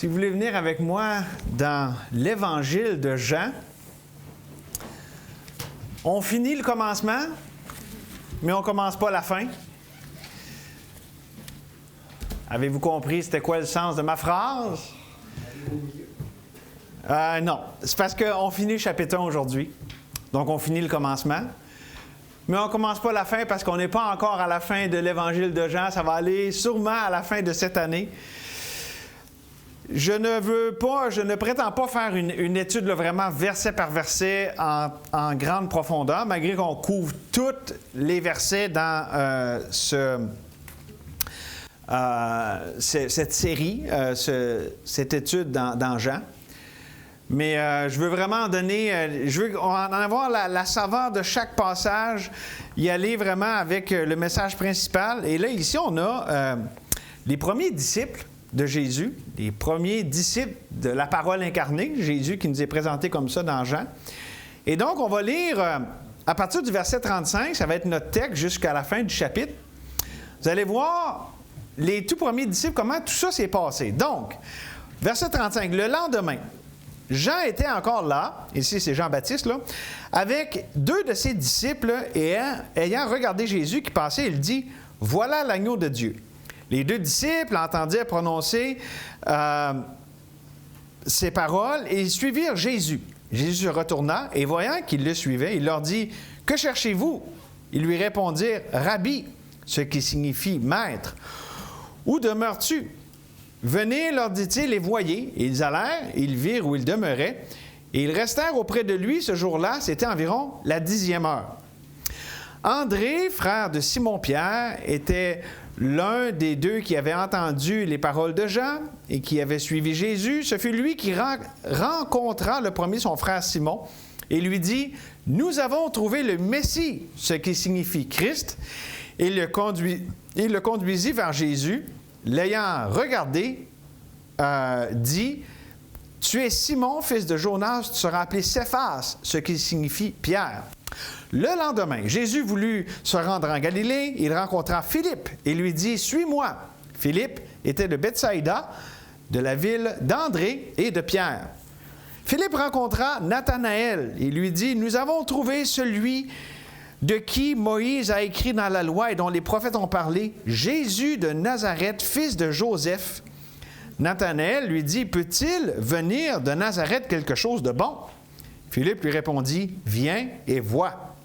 Si vous voulez venir avec moi dans l'Évangile de Jean, on finit le commencement, mais on ne commence pas la fin. Avez-vous compris c'était quoi le sens de ma phrase? Non, c'est parce qu'on finit le chapitre 1 aujourd'hui. Donc, on finit le commencement. Mais on ne commence pas la fin parce qu'on n'est pas encore à la fin de l'Évangile de Jean. Ça va aller sûrement à la fin de cette année. Je ne prétends pas faire une étude là, vraiment verset par verset en grande profondeur, malgré qu'on couvre tous les versets dans cette série, cette étude dans Jean. Mais je veux vraiment je veux en avoir la saveur de chaque passage, y aller vraiment avec le message principal. Et là, ici, on a les premiers disciples de Jésus, les premiers disciples de la parole incarnée, Jésus qui nous est présenté comme ça dans Jean. Et donc, on va lire à partir du verset 35, ça va être notre texte jusqu'à la fin du chapitre. Vous allez voir les tout premiers disciples, comment tout ça s'est passé. Donc, verset 35, le lendemain, Jean était encore là, ici c'est Jean-Baptiste, là, avec deux de ses disciples et ayant regardé Jésus qui passait, il dit « Voilà l'agneau de Dieu ». Les deux disciples entendirent prononcer ces paroles et ils suivirent Jésus. Jésus se retourna et voyant qu'ils le suivaient, il leur dit « Que cherchez-vous » Ils lui répondirent « Rabbi », ce qui signifie « maître ». « Où demeures-tu » Venez, leur dit-il, et voyez. Et ils allèrent, ils virent où il demeurait, et ils restèrent auprès de lui ce jour-là, c'était environ la 10e heure. André, frère de Simon-Pierre, était l'un des deux qui avait entendu les paroles de Jean et qui avait suivi Jésus. Ce fut lui qui rencontra le premier son frère Simon et lui dit « Nous avons trouvé le Messie », ce qui signifie Christ, et il le conduisit vers Jésus. L'ayant regardé, dit « Tu es Simon, fils de Jonas, tu seras appelé Céphas », ce qui signifie Pierre. Le lendemain, Jésus voulut se rendre en Galilée. Il rencontra Philippe et lui dit « Suis-moi ». Philippe était de Bethsaïda, de la ville d'André et de Pierre. Philippe rencontra Nathanaël et lui dit « Nous avons trouvé celui de qui Moïse a écrit dans la loi et dont les prophètes ont parlé, Jésus de Nazareth, fils de Joseph. » Nathanaël lui dit, « Peut-il venir de Nazareth quelque chose de bon? » Philippe lui répondit, « Viens et vois. »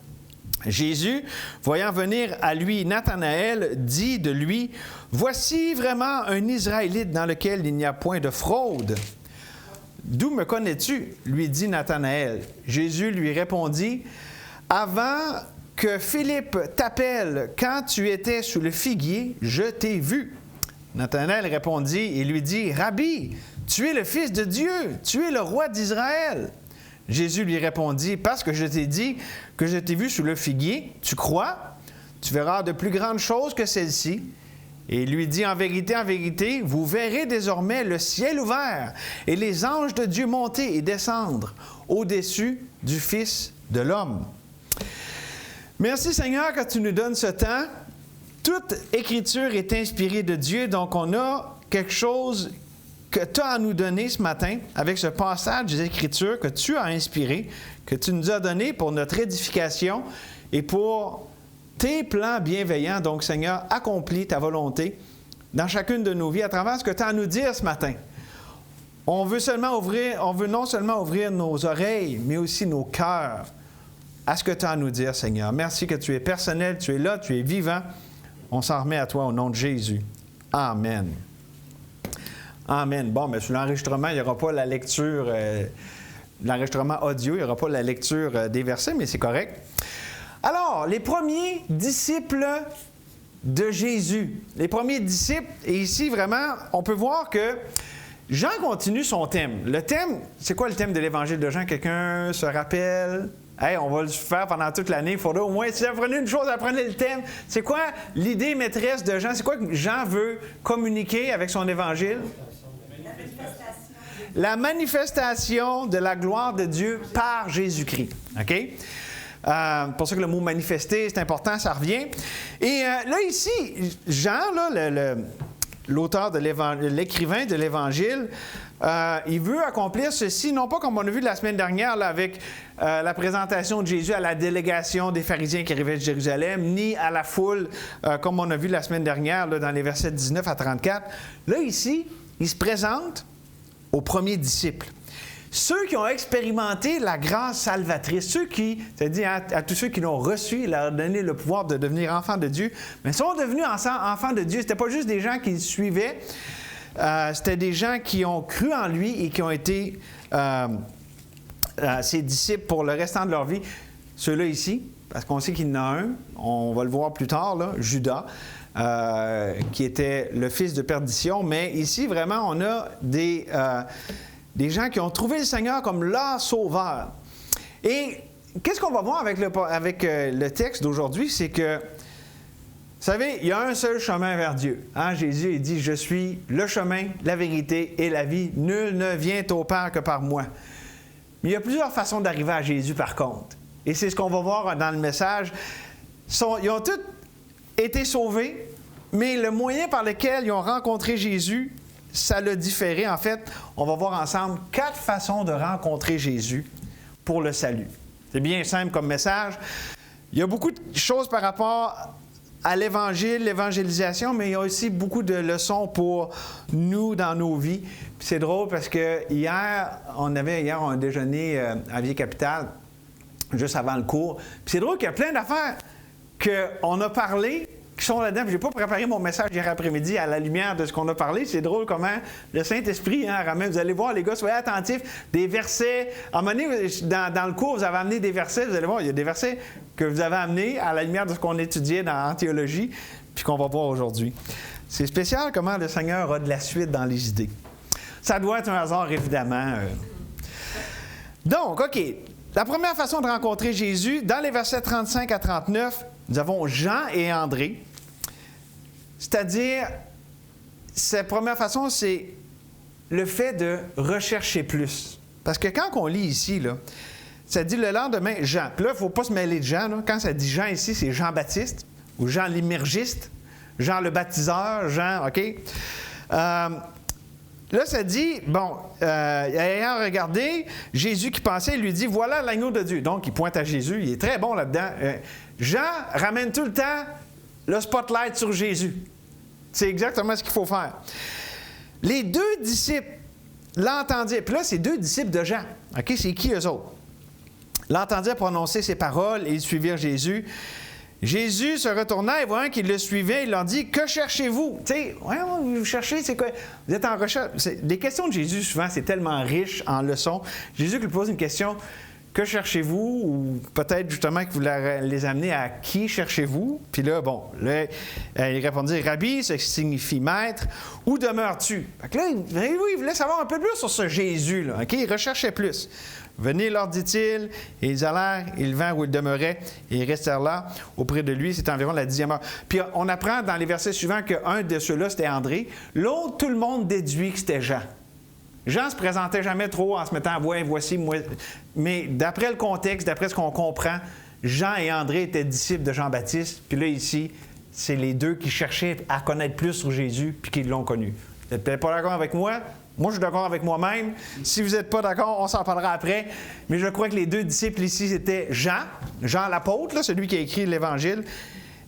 Jésus, voyant venir à lui Nathanaël, dit de lui, « Voici vraiment un Israélite dans lequel il n'y a point de fraude. » « D'où me connais-tu? » lui dit Nathanaël. Jésus lui répondit, « Avant que Philippe t'appelle quand tu étais sous le figuier, je t'ai vu. » Nathanaël répondit et lui dit, « Rabbi, tu es le Fils de Dieu, tu es le roi d'Israël. » Jésus lui répondit, « Parce que je t'ai dit que je t'ai vu sous le figuier, tu crois? Tu verras de plus grandes choses que celles-ci. » Et il lui dit, en vérité, vous verrez désormais le ciel ouvert et les anges de Dieu monter et descendre au-dessus du Fils de l'homme. » Merci Seigneur que tu nous donnes ce temps. Toute Écriture est inspirée de Dieu, donc on a quelque chose que tu as à nous donner ce matin avec ce passage des Écritures que tu as inspiré, que tu nous as donné pour notre édification et pour tes plans bienveillants. Donc Seigneur, accomplis ta volonté dans chacune de nos vies à travers ce que tu as à nous dire ce matin. On veut non seulement ouvrir nos oreilles, mais aussi nos cœurs à ce que tu as à nous dire, Seigneur. Merci que tu es personnel, tu es là, tu es vivant. On s'en remet à toi au nom de Jésus. Amen. Amen. Bon, mais sur l'enregistrement, il n'y aura pas la lecture, l'enregistrement audio, il n'y aura pas la lecture des versets, mais c'est correct. Alors, les premiers disciples de Jésus. Les premiers disciples, et ici, vraiment, on peut voir que Jean continue son thème. Le thème, c'est quoi le thème de l'Évangile de Jean? Quelqu'un se rappelle? Hey, on va le faire pendant toute l'année. Il faudra au moins, si vous apprenez une chose, apprenez le thème. C'est quoi l'idée maîtresse de Jean? C'est quoi que Jean veut communiquer avec son Évangile? La manifestation de la gloire de Dieu par Jésus-Christ. OK? Pour ça que le mot « manifester », c'est important, ça revient. Et là, ici, Jean, là, l'auteur l'écrivain de l'Évangile, il veut accomplir ceci, non pas comme on a vu la semaine dernière là, avec la présentation de Jésus à la délégation des pharisiens qui arrivaient de Jérusalem, ni à la foule, comme on a vu la semaine dernière là, dans les versets 19 à 34. Là, ici, il se présente aux premiers disciples. Ceux qui ont expérimenté la grâce salvatrice, ceux qui, c'est-à-dire à tous ceux qui l'ont reçu, il leur a donné le pouvoir de devenir enfants de Dieu, mais sont devenus enfants de Dieu. Ce n'était pas juste des gens qui le suivaient, c'était des gens qui ont cru en lui et qui ont été ses disciples pour le restant de leur vie. Ceux-là ici, parce qu'on sait qu'il y en a un, on va le voir plus tard, là, Judas, qui était le fils de perdition, mais ici, vraiment, on a des gens qui ont trouvé le Seigneur comme leur sauveur. Et qu'est-ce qu'on va voir avec le texte d'aujourd'hui? C'est que, vous savez, il y a un seul chemin vers Dieu. Hein? Jésus, il dit, « Je suis le chemin, la vérité et la vie. Nul ne vient au Père que par moi. » Mais il y a plusieurs façons d'arriver à Jésus, par contre. Et c'est ce qu'on va voir dans le message. Ils ont tous été sauvés, mais le moyen par lequel ils ont rencontré Jésus, ça l'a différé. En fait, on va voir ensemble 4 façons de rencontrer Jésus pour le salut. C'est bien simple comme message. Il y a beaucoup de choses par rapport à l'Évangile, l'évangélisation, mais il y a aussi beaucoup de leçons pour nous dans nos vies. Puis c'est drôle parce que hier, on avait un déjeuner à Vieille-Capitale, juste avant le cours. Puis c'est drôle qu'il y a plein d'affaires qu'on a parlé qui sont là-dedans. Je n'ai pas préparé mon message hier après-midi à la lumière de ce qu'on a parlé. C'est drôle comment le Saint-Esprit ramène. Vous allez voir, les gars, soyez attentifs. Des versets. À un moment donné, dans le cours, vous avez amené des versets. Vous allez voir, il y a des versets que vous avez amenés à la lumière de ce qu'on étudiait en théologie, puis qu'on va voir aujourd'hui. C'est spécial comment le Seigneur a de la suite dans les idées. Ça doit être un hasard, évidemment. Donc, OK. La première façon de rencontrer Jésus, dans les versets 35 à 39, nous avons Jean et André. C'est-à-dire, cette première façon, c'est le fait de rechercher plus. Parce que quand on lit ici, là, ça dit le lendemain, Jean. Puis là, il ne faut pas se mêler de Jean. Là. Quand ça dit Jean ici, c'est Jean-Baptiste ou Jean l'immergiste, Jean le baptiseur, Jean, OK? Là, ça dit, ayant regardé, Jésus qui pensait, il lui dit, voilà l'agneau de Dieu. Donc, il pointe à Jésus, il est très bon là-dedans. Jean ramène tout le temps le spotlight sur Jésus. C'est exactement ce qu'il faut faire. Les 2 disciples l'entendirent. Puis là, c'est 2 disciples de Jean. OK, c'est qui eux autres? L'entendirent prononcer ces paroles et ils suivirent Jésus. Jésus se retourna et voyant qu'ils le suivaient, il leur dit, « Que cherchez-vous? » Tu sais, vous cherchez, c'est quoi? Vous êtes en recherche. Les questions de Jésus, souvent, c'est tellement riche en leçons. Jésus lui pose une question, « Que cherchez-vous? » Ou peut-être justement que vous les amenez à « Qui cherchez-vous? » Puis là, il répondit, « Rabbi, ce qui signifie maître, où demeures-tu? » Fait que là, il voulait savoir un peu plus sur ce Jésus-là. OK? Il recherchait plus. Venez, leur dit-il, et ils allèrent, ils vinrent où il demeurait, et ils restèrent là, auprès de lui. C'était environ la 10e heure. Puis on apprend dans les versets suivants qu'un de ceux-là, c'était André. L'autre, tout le monde déduit que c'était Jean. Jean ne se présentait jamais trop en se mettant à voix, voici moi. Mais d'après le contexte, d'après ce qu'on comprend, Jean et André étaient disciples de Jean-Baptiste. Puis là, ici, c'est les 2 qui cherchaient à connaître plus sur Jésus, puis qui l'ont connu. Vous n'êtes peut-être pas d'accord avec moi? Moi, je suis d'accord avec moi-même. Si vous n'êtes pas d'accord, on s'en parlera après. Mais je crois que les 2 disciples ici, c'était Jean l'apôtre, là, celui qui a écrit l'Évangile,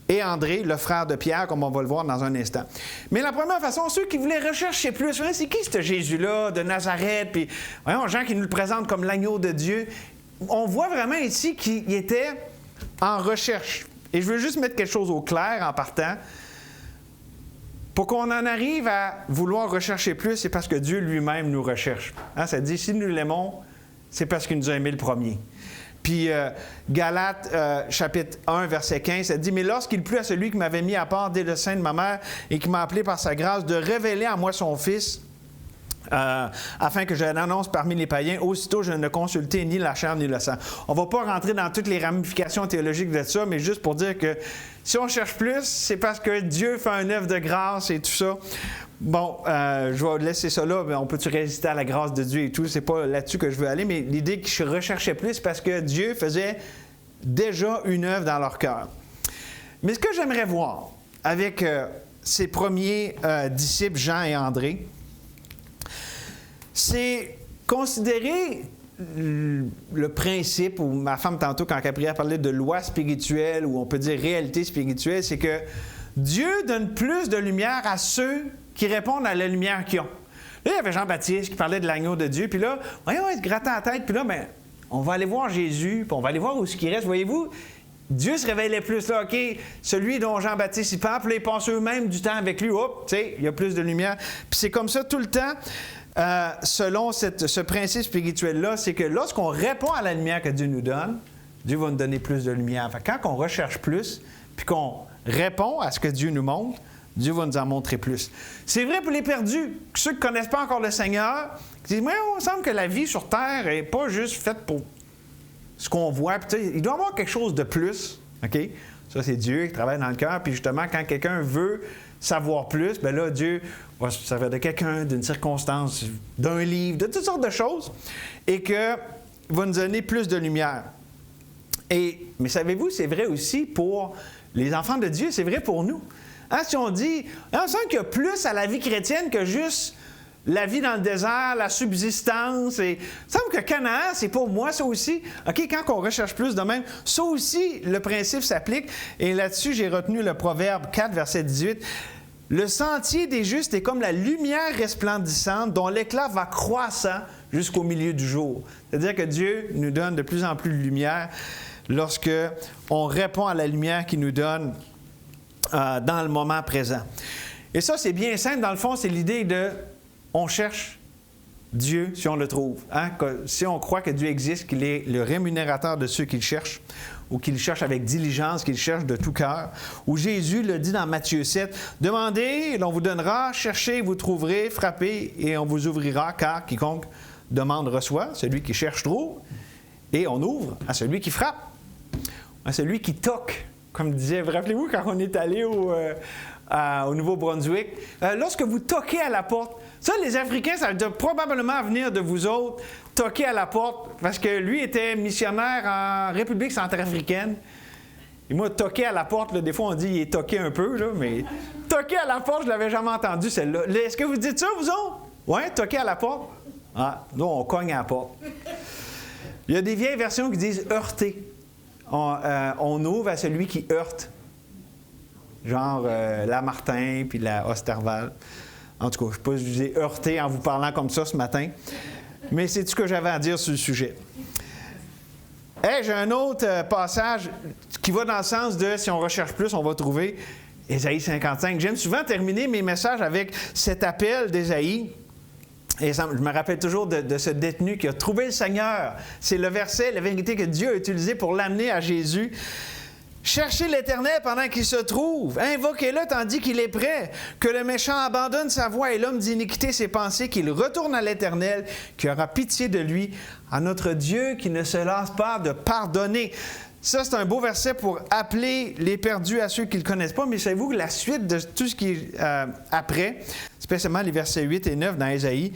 et André, le frère de Pierre, comme on va le voir dans un instant. Mais la première façon, ceux qui voulaient rechercher plus, c'est qui ce Jésus-là de Nazareth? Puis, voyons, Jean qui nous le présente comme l'agneau de Dieu. On voit vraiment ici qu'il était en recherche. Et je veux juste mettre quelque chose au clair en partant. Pour qu'on en arrive à vouloir rechercher plus, c'est parce que Dieu lui-même nous recherche. Hein, ça dit, si nous l'aimons, c'est parce qu'il nous a aimé le premier. Puis Galates, chapitre 1, verset 15, ça dit, « Mais lorsqu'il plut à celui qui m'avait mis à part dès le sein de ma mère et qui m'a appelé par sa grâce de révéler à moi son Fils, afin que je l'annonce parmi les païens, aussitôt je ne consultai ni la chair ni le sang. » On ne va pas rentrer dans toutes les ramifications théologiques de ça, mais juste pour dire que si on cherche plus, c'est parce que Dieu fait un œuvre de grâce et tout ça. Bon, je vais laisser ça là, mais on peut-tu résister à la grâce de Dieu et tout? C'est pas là-dessus que je veux aller, mais l'idée que je recherchais plus, c'est parce que Dieu faisait déjà une œuvre dans leur cœur. Mais ce que j'aimerais voir avec ses premiers disciples, Jean et André. C'est considérer le principe, ou ma femme tantôt, quand elle parlait de loi spirituelle, ou on peut dire réalité spirituelle, c'est que Dieu donne plus de lumière à ceux qui répondent à la lumière qu'ils ont. Là, il y avait Jean-Baptiste qui parlait de l'agneau de Dieu, puis là, voyons, il se grattait la tête, puis là, bien, on va aller voir Jésus, puis on va aller voir où ce qui reste. Voyez-vous, Dieu se révélait plus là, OK, celui dont Jean-Baptiste y parle, puis là, ils passent eux-mêmes du temps avec lui, hop, tu sais, il y a plus de lumière. Puis c'est comme ça tout le temps, selon ce principe spirituel-là, c'est que lorsqu'on répond à la lumière que Dieu nous donne, Dieu va nous donner plus de lumière. Fait que quand on recherche plus, puis qu'on répond à ce que Dieu nous montre, Dieu va nous en montrer plus. C'est vrai pour les perdus, ceux qui ne connaissent pas encore le Seigneur, qui disent, mais il me semble que la vie sur terre n'est pas juste faite pour ce qu'on voit. Puis, il doit y avoir quelque chose de plus. OK? Ça, c'est Dieu qui travaille dans le cœur. Puis justement, quand quelqu'un veut savoir plus, bien là, Dieu va se servir de quelqu'un, d'une circonstance, d'un livre, de toutes sortes de choses, et qu'il va nous donner plus de lumière. Mais savez-vous, c'est vrai aussi pour les enfants de Dieu, c'est vrai pour nous. Hein, si on dit, on sent qu'il y a plus à la vie chrétienne que juste la vie dans le désert, la subsistance. Il semble que Canaan, c'est pour moi, ça aussi. OK, quand on recherche plus de même, ça aussi, le principe s'applique. Et là-dessus, j'ai retenu le Proverbe 4, verset 18. Le sentier des justes est comme la lumière resplendissante dont l'éclat va croissant jusqu'au milieu du jour. C'est-à-dire que Dieu nous donne de plus en plus de lumière lorsque on répond à la lumière qu'il nous donne dans le moment présent. Et ça, c'est bien simple. Dans le fond, c'est l'idée de on cherche Dieu si on le trouve. Hein? Si on croit que Dieu existe, qu'il est le rémunérateur de ceux qui le cherchent, ou qu'il cherche avec diligence, qu'il cherche de tout cœur. Ou Jésus le dit dans Matthieu 7, « Demandez, et l'on vous donnera, cherchez, vous trouverez, frappez, et on vous ouvrira, car quiconque demande reçoit, celui qui cherche trouve, et on ouvre à celui qui frappe, à celui qui toque. » Comme disait, rappelez-vous quand on est allé au Nouveau-Brunswick, lorsque vous toquez à la porte, ça, les Africains, ça doit probablement venir de vous autres, toquer à la porte, parce que lui était missionnaire en République centrafricaine. Et moi, toquer à la porte, là, des fois, on dit il est toqué un peu, là, mais toquer à la porte, je ne l'avais jamais entendu, celle-là. Est-ce que vous dites ça, vous autres? Oui, toquer à la porte? Ah, nous, on cogne à la porte. Il y a des vieilles versions qui disent heurter. On ouvre à celui qui heurte. Genre Lamartin puis la Osterval. En tout cas, je ne sais pas si je vous ai heurté en vous parlant comme ça ce matin, mais c'est tout ce que j'avais à dire sur le sujet. Hey, j'ai un autre passage qui va dans le sens de si on recherche plus, on va trouver Ésaïe 55. J'aime souvent terminer mes messages avec cet appel d'Ésaïe. Et je me rappelle toujours de ce détenu qui a trouvé le Seigneur. C'est le verset, la vérité que Dieu a utilisé pour l'amener à Jésus. Cherchez l'Éternel pendant qu'il se trouve. Invoquez-le tandis qu'il est prêt. Que le méchant abandonne sa voie et l'homme d'iniquité ses pensées, qu'il retourne à l'Éternel, qui aura pitié de lui, à notre Dieu qui ne se lasse pas de pardonner. Ça, c'est un beau verset pour appeler les perdus à ceux qui ne le connaissent pas. Mais savez-vous que la suite de tout ce qui est après, spécialement les versets 8 et 9 dans Ésaïe,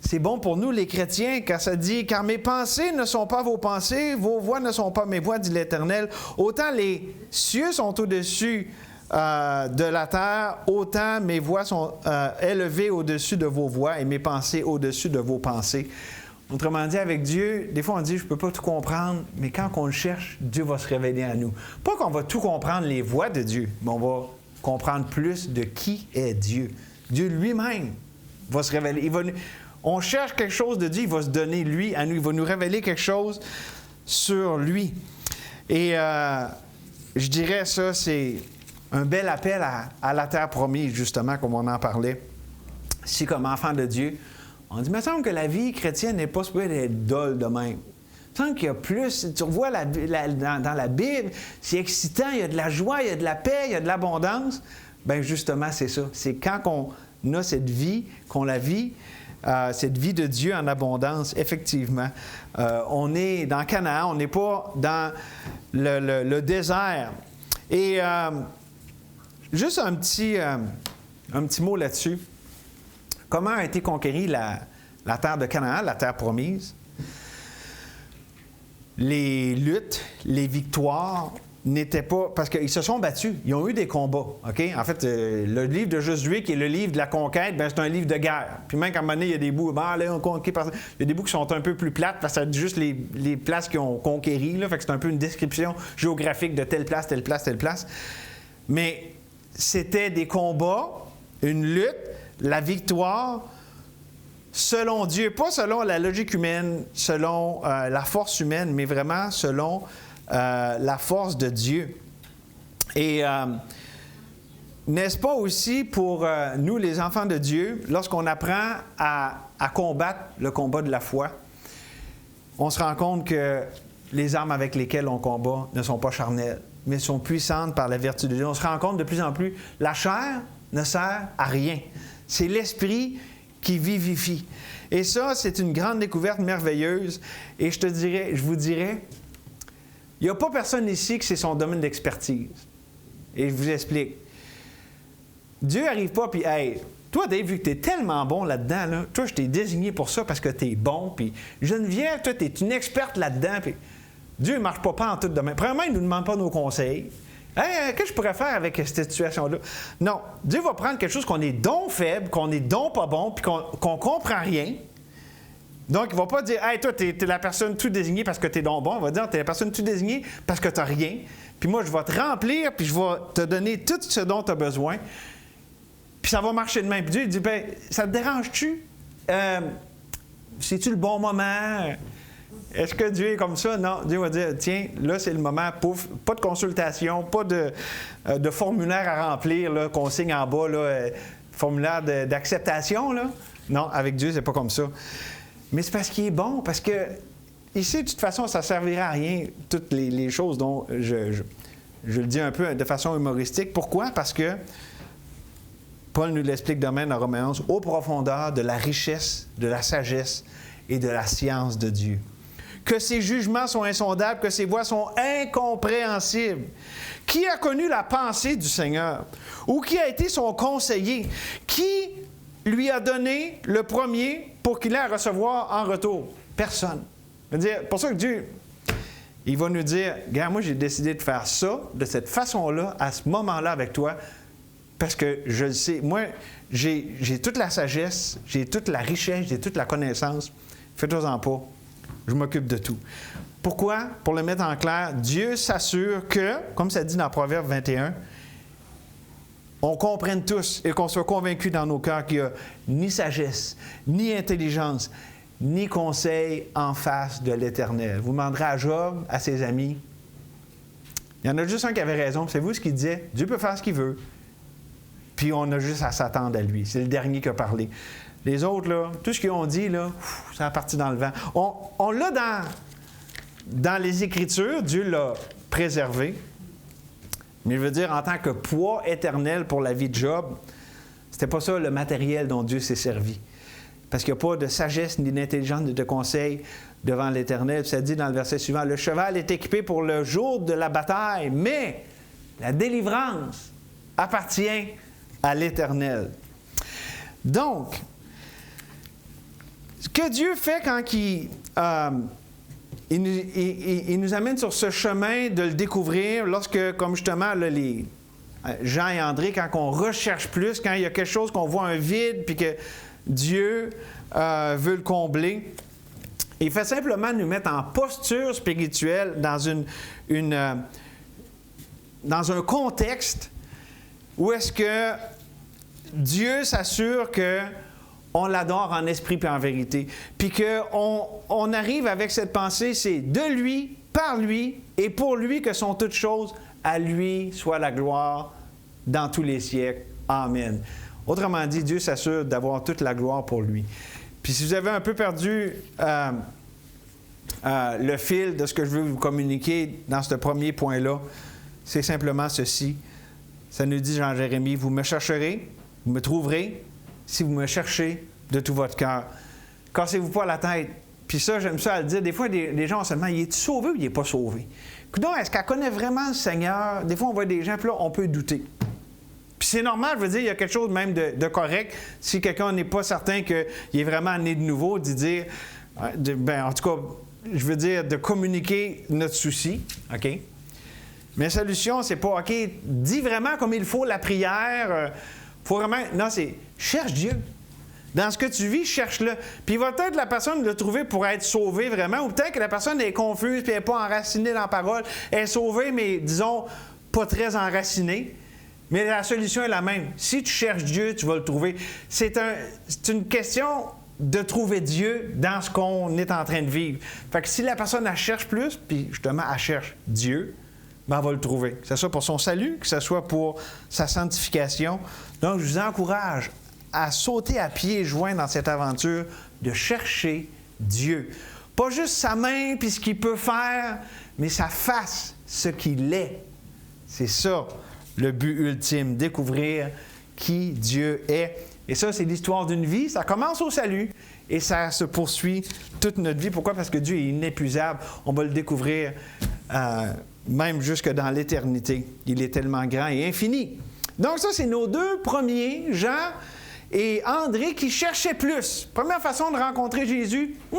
c'est bon pour nous, les chrétiens, car ça dit « Car mes pensées ne sont pas vos pensées, vos voix ne sont pas mes voix, dit l'Éternel. Autant les cieux sont au-dessus de la terre, autant mes voix sont élevées au-dessus de vos voix et mes pensées au-dessus de vos pensées. » Autrement dit, avec Dieu, des fois on dit « Je ne peux pas tout comprendre », mais quand on le cherche, Dieu va se révéler à nous. Pas qu'on va tout comprendre les voix de Dieu, mais on va comprendre plus de qui est Dieu. Dieu lui-même va se révéler. On cherche quelque chose de Dieu, il va se donner lui à nous, il va nous révéler quelque chose sur lui. Et je dirais ça, c'est un bel appel à la terre promise, justement, comme on en parlait. Si, comme enfant de Dieu, on dit, il me semble que la vie chrétienne n'est pas supposée être dole de même. Il me semble qu'il y a plus. Tu revois dans la Bible, c'est excitant, il y a de la joie, il y a de la paix, il y a de l'abondance. Bien, justement, c'est ça. C'est quand on a cette vie, qu'on la vit, cette vie de Dieu en abondance, effectivement. On est dans Canaan, on n'est pas dans le désert. Et juste un petit mot là-dessus. Comment a été conquérie la terre de Canaan, la terre promise? Les luttes, les victoires n'étaient pas... Parce qu'ils se sont battus. Ils ont eu des combats. OK? En fait, le livre de Josué, qui est le livre de la conquête, bien, c'est un livre de guerre. Puis même qu'à un moment donné, il y a des bouts... Ben, là, on conquit par... Il y a des bouts qui sont un peu plus plates parce que ça dit juste les places qu'ils ont conquéries. Là, fait que c'est un peu une description géographique de telle place, telle place, telle place. Mais c'était des combats, une lutte, la victoire... selon Dieu, pas selon la logique humaine, selon la force humaine, mais vraiment selon la force de Dieu. Et n'est-ce pas aussi pour nous, les enfants de Dieu, lorsqu'on apprend à combattre le combat de la foi, on se rend compte que les armes avec lesquelles on combat ne sont pas charnelles, mais sont puissantes par la vertu de Dieu. On se rend compte de plus en plus, la chair ne sert à rien. C'est l'esprit qui vivifie. Et ça, c'est une grande découverte merveilleuse. Et je vous dirais, il n'y a pas personne ici que c'est son domaine d'expertise. Et je vous explique. Dieu n'arrive pas, puis, hey, toi, Dave, vu que tu es tellement bon là-dedans, là, toi, je t'ai désigné pour ça parce que tu es bon, puis Geneviève, toi, tu es une experte là-dedans, puis Dieu ne marche pas en tout demain. Premièrement, il ne nous demande pas nos conseils. Hey, qu'est-ce que je pourrais faire avec cette situation-là? Non, Dieu va prendre quelque chose qu'on est donc faible, qu'on est donc pas bon, puis qu'on ne comprend rien. Donc, il ne va pas dire « Hey, toi, tu es la personne tout désignée parce que tu es donc bon. » Il va dire « Tu es la personne tout désignée parce que tu n'as rien. Puis moi, je vais te remplir, puis je vais te donner tout ce dont tu as besoin. Puis ça va marcher de même. » Puis Dieu il dit « Bien, ça te dérange-tu? C'est-tu le bon moment? » Est-ce que Dieu est comme ça? Non. Dieu va dire, tiens, là, c'est le moment, pouf, pas de consultation, pas de formulaire à remplir, là, qu'on signe en bas, là, formulaire d'acceptation, là. Non, avec Dieu, c'est pas comme ça. Mais c'est parce qu'il est bon, parce que ici, de toute façon, ça ne servira à rien, toutes les choses dont je le dis un peu de façon humoristique. Pourquoi? Parce que Paul nous l'explique demain dans Romains 11, aux profondeurs de la richesse, de la sagesse et de la science de Dieu. Que ses jugements sont insondables, que ses voies sont incompréhensibles. Qui a connu la pensée du Seigneur? Ou qui a été son conseiller? Qui lui a donné le premier pour qu'il ait à recevoir en retour? Personne. C'est pour ça que Dieu, il va nous dire, regarde, moi j'ai décidé de faire ça, de cette façon-là, à ce moment-là avec toi, parce que je le sais. Moi, j'ai toute la sagesse, j'ai toute la richesse, j'ai toute la connaissance. Faites-en pas. Je m'occupe de tout. Pourquoi? Pour le mettre en clair, Dieu s'assure que, comme ça dit dans Proverbe 21, on comprenne tous et qu'on soit convaincus dans nos cœurs qu'il n'y a ni sagesse, ni intelligence, ni conseil en face de l'Éternel. Vous demanderez à Job, à ses amis. Il y en a juste un qui avait raison. C'est vous ce qu'il disait? Dieu peut faire ce qu'il veut. Puis on a juste à s'attendre à lui. C'est le dernier qui a parlé. Les autres, là, tout ce qu'ils ont dit, là, ça a parti dans le vent. On l'a dans les Écritures, Dieu l'a préservé. Mais je veux dire, en tant que poids éternel pour la vie de Job, c'était pas ça le matériel dont Dieu s'est servi. Parce qu'il n'y a pas de sagesse, ni d'intelligence, ni de conseil devant l'Éternel. Ça dit dans le verset suivant, « Le cheval est équipé pour le jour de la bataille, mais la délivrance appartient à l'Éternel. » Donc, ce que Dieu fait quand il nous amène sur ce chemin de le découvrir, lorsque, comme justement, là, les Jean et André, quand on recherche plus, quand il y a quelque chose qu'on voit un vide, puis que Dieu veut le combler, il fait simplement nous mettre en posture spirituelle dans dans un contexte où est-ce que Dieu s'assure qu'on l'adore en esprit et en vérité. Puis qu'on arrive avec cette pensée, c'est de lui, par lui et pour lui que sont toutes choses. À lui soit la gloire dans tous les siècles. Amen. Autrement dit, Dieu s'assure d'avoir toute la gloire pour lui. Puis si vous avez un peu perdu le fil de ce que je veux vous communiquer dans ce premier point-là, c'est simplement ceci. Ça nous dit Jean Jérémie, vous me chercherez, vous me trouverez, si vous me cherchez de tout votre cœur. Cassez-vous pas la tête. Puis ça, j'aime ça à le dire. Des fois, les gens se demandent, il est-tu sauvé ou il n'est pas sauvé? Donc, est-ce qu'elle connaît vraiment le Seigneur? Des fois, on voit des gens, puis là, on peut douter. Puis c'est normal, je veux dire, il y a quelque chose même de correct. Si quelqu'un n'est pas certain qu'il est vraiment né de nouveau, d'y dire, en tout cas, je veux dire, de communiquer notre souci, OK? Mais la solution, c'est pas, OK, dis vraiment comme il faut la prière. Faut vraiment... Non, c'est cherche Dieu. Dans ce que tu vis, cherche-le. Puis il va peut-être la personne le trouver pour être sauvée vraiment, ou peut-être que la personne est confuse puis elle n'est pas enracinée dans la parole. Elle est sauvée, mais disons, pas très enracinée. Mais la solution est la même. Si tu cherches Dieu, tu vas le trouver. C'est une question de trouver Dieu dans ce qu'on est en train de vivre. Fait que si la personne elle cherche plus, puis justement, elle cherche Dieu, ben, elle va le trouver. Que ce soit pour son salut, que ce soit pour sa sanctification. Donc, je vous encourage à sauter à pieds joints dans cette aventure de chercher Dieu. Pas juste sa main puis ce qu'il peut faire, mais sa face, ce qu'il est. C'est ça, le but ultime, découvrir qui Dieu est. Et ça, c'est l'histoire d'une vie. Ça commence au salut et ça se poursuit toute notre vie. Pourquoi? Parce que Dieu est inépuisable. On va le découvrir même jusque dans l'éternité. Il est tellement grand et infini. Donc ça, c'est nos deux premiers, Jean et André, qui cherchaient plus. Première façon de rencontrer Jésus, il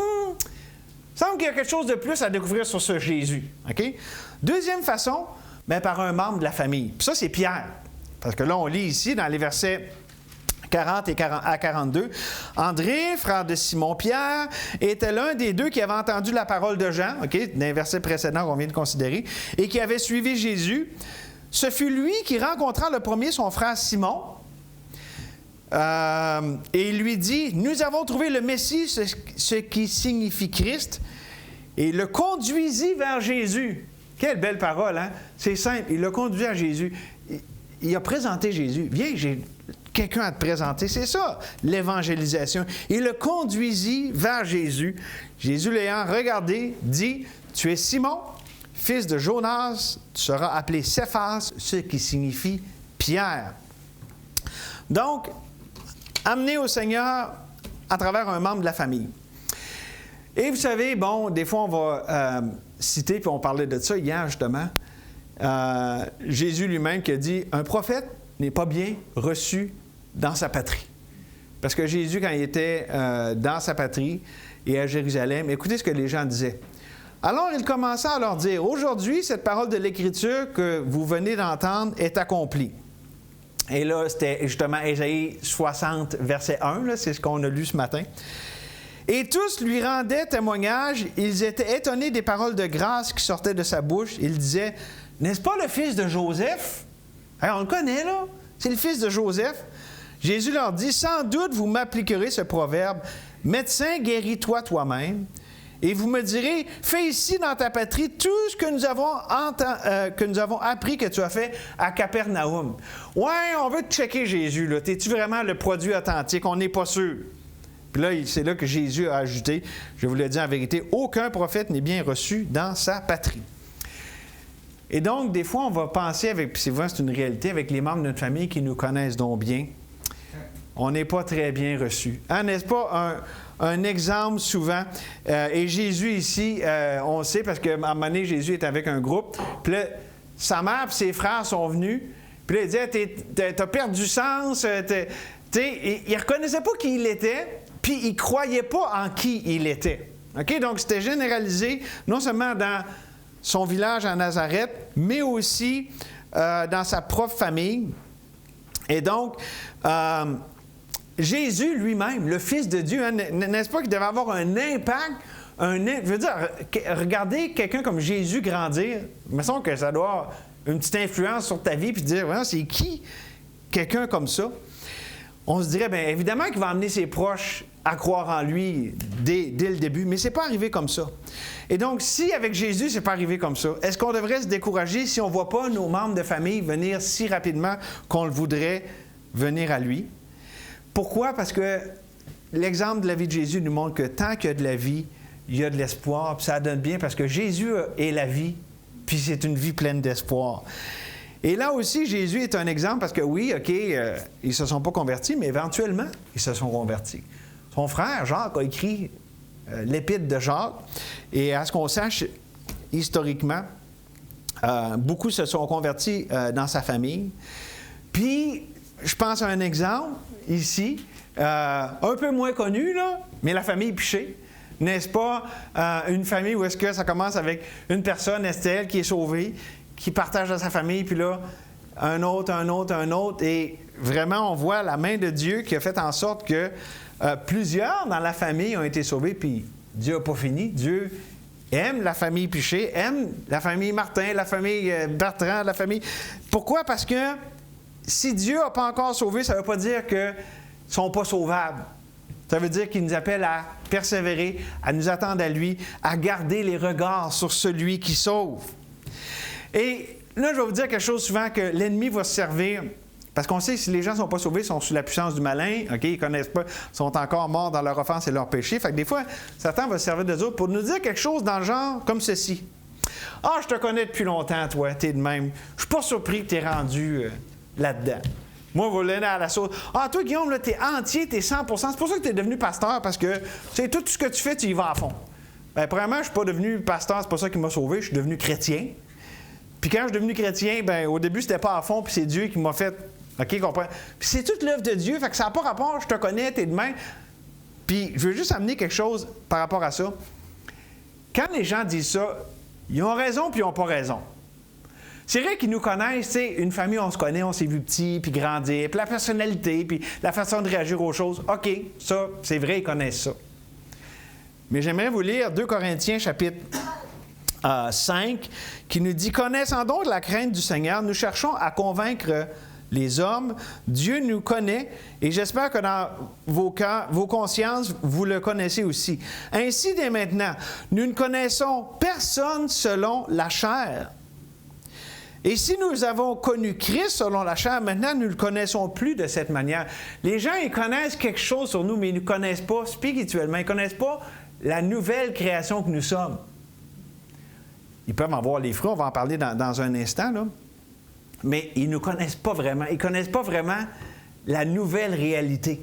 semble qu'il y a quelque chose de plus à découvrir sur ce Jésus. OK? Deuxième façon, bien, par un membre de la famille. Puis ça, c'est Pierre. Parce que là, on lit ici, dans les versets 40 à 42, André, frère de Simon-Pierre, était l'un des deux qui avait entendu la parole de Jean, OK, dans les versets précédents qu'on vient de considérer, et qui avait suivi Jésus. Ce fut lui qui rencontra le premier son frère Simon, et il lui dit, « Nous avons trouvé le Messie, ce qui signifie Christ, et le conduisit vers Jésus. » Quelle belle parole, hein? C'est simple, il l'a conduit à Jésus. Il a présenté Jésus. « Viens, j'ai quelqu'un à te présenter. » C'est ça, l'évangélisation. Il le conduisit vers Jésus. Jésus l'ayant regardé, dit, « Tu es Simon, fils de Jonas, tu seras appelé Céphas, ce qui signifie Pierre. » Donc, amené au Seigneur à travers un membre de la famille. Et vous savez, bon, des fois, on va citer, puis on parlait de ça hier, justement, Jésus lui-même qui a dit, « Un prophète n'est pas bien reçu dans sa patrie. » Parce que Jésus, quand il était dans sa patrie et à Jérusalem, écoutez ce que les gens disaient. Alors, il commença à leur dire, « Aujourd'hui, cette parole de l'Écriture que vous venez d'entendre est accomplie. » Et là, c'était justement Ésaïe 60, verset 1, là, c'est ce qu'on a lu ce matin. Et tous lui rendaient témoignage, ils étaient étonnés des paroles de grâce qui sortaient de sa bouche. Ils disaient, « N'est-ce pas le fils de Joseph? » Hey, on le connaît, là. C'est le fils de Joseph. Jésus leur dit, « Sans doute, vous m'appliquerez ce proverbe, « Médecin, guéris-toi toi-même. » Et vous me direz, « Fais ici dans ta patrie tout ce que nous avons appris que tu as fait à Capernaum. » Ouais, on veut te checker, Jésus. Là. Es-tu vraiment le produit authentique? On n'est pas sûr. Puis là, c'est là que Jésus a ajouté, je vous le dis en vérité, aucun prophète n'est bien reçu dans sa patrie. Et donc, des fois, on va penser, puis c'est vrai, c'est une réalité, avec les membres de notre famille qui nous connaissent donc bien, on n'est pas très bien reçus. Hein, n'est-ce pas un exemple souvent? Et Jésus ici, on sait, parce qu'à un moment donné, Jésus est avec un groupe, puis là, sa mère et ses frères sont venus, puis là, il disait, t'as perdu sens, il ne reconnaissait pas qui il était, puis il ne croyait pas en qui il était. OK? Donc, c'était généralisé, non seulement dans son village à Nazareth, mais aussi dans sa propre famille. Et donc, Jésus lui-même, le Fils de Dieu, hein, n'est-ce pas qu'il devait avoir un impact, je veux dire, regarder quelqu'un comme Jésus grandir, il me semble que ça doit avoir une petite influence sur ta vie, puis dire, ouais, c'est qui quelqu'un comme ça? On se dirait, bien évidemment qu'il va amener ses proches à croire en lui dès le début, mais ce n'est pas arrivé comme ça. Et donc, si avec Jésus, ce n'est pas arrivé comme ça, est-ce qu'on devrait se décourager si on ne voit pas nos membres de famille venir si rapidement qu'on le voudrait venir à lui? Pourquoi? Parce que l'exemple de la vie de Jésus nous montre que tant qu'il y a de la vie, il y a de l'espoir, puis ça donne bien parce que Jésus est la vie, puis c'est une vie pleine d'espoir. Et là aussi, Jésus est un exemple parce que oui, OK, ils ne se sont pas convertis, mais éventuellement, ils se sont convertis. Son frère, Jacques, a écrit l'épître de Jacques, et à ce qu'on sache, historiquement, beaucoup se sont convertis dans sa famille. Puis, je pense à un exemple, ici, un peu moins connu, là, mais la famille Piché. N'est-ce pas une famille où est-ce que ça commence avec une personne, Estelle, qui est sauvée, qui partage dans sa famille, puis là, un autre. Et vraiment, on voit la main de Dieu qui a fait en sorte que plusieurs dans la famille ont été sauvés, puis Dieu n'a pas fini. Dieu aime la famille Piché, aime la famille Martin, la famille Bertrand, la famille... Pourquoi? Parce que si Dieu n'a pas encore sauvé, ça ne veut pas dire qu'ils ne sont pas sauvables. Ça veut dire qu'il nous appelle à persévérer, à nous attendre à lui, à garder les regards sur celui qui sauve. Et là, je vais vous dire quelque chose souvent, que l'ennemi va se servir, parce qu'on sait que si les gens ne sont pas sauvés, ils sont sous la puissance du malin, OK, ils ne connaissent pas, sont encore morts dans leur offense et leur péché. Fait que des fois, Satan va se servir de autres pour nous dire quelque chose dans le genre comme ceci. « Ah, je te connais depuis longtemps, toi, t'es de même. Je suis pas surpris que tu es rendu là-dedans. » Moi, vous l'avez à la sauce. « Ah, toi, Guillaume, là, t'es entier, t'es 100%. C'est pour ça que tu es devenu pasteur, parce que, tu sais, tout ce que tu fais, tu y vas à fond. » Bien, premièrement, je ne suis pas devenu pasteur, c'est pas ça qui m'a sauvé, je suis devenu chrétien. Puis quand je suis devenu chrétien, bien, au début, c'était pas à fond, puis c'est Dieu qui m'a fait... OK, comprends? Puis c'est toute l'œuvre de Dieu, fait que ça n'a pas rapport, je te connais, t'es de même. Puis je veux juste amener quelque chose par rapport à ça. Quand les gens disent ça, ils ont raison puis ils n'ont pas raison. C'est vrai qu'ils nous connaissent, tu sais, une famille, on se connaît, on s'est vu petit, puis grandir, puis la personnalité, puis la façon de réagir aux choses. OK, ça, c'est vrai, ils connaissent ça. Mais j'aimerais vous lire 2 Corinthiens, chapitre 5, qui nous dit « Connaissant donc la crainte du Seigneur, nous cherchons à convaincre les hommes. Dieu nous connaît et j'espère que dans vos cœurs, vos consciences, vous le connaissez aussi. Ainsi, dès maintenant, nous ne connaissons personne selon la chair. Et si nous avons connu Christ selon la chair, maintenant, nous ne le connaissons plus de cette manière. » Les gens, ils connaissent quelque chose sur nous, mais ils ne nous connaissent pas spirituellement. Ils ne connaissent pas la nouvelle création que nous sommes. Ils peuvent en voir les fruits, on va en parler dans un instant, là. Mais ils ne nous connaissent pas vraiment. Ils ne connaissent pas vraiment la nouvelle réalité.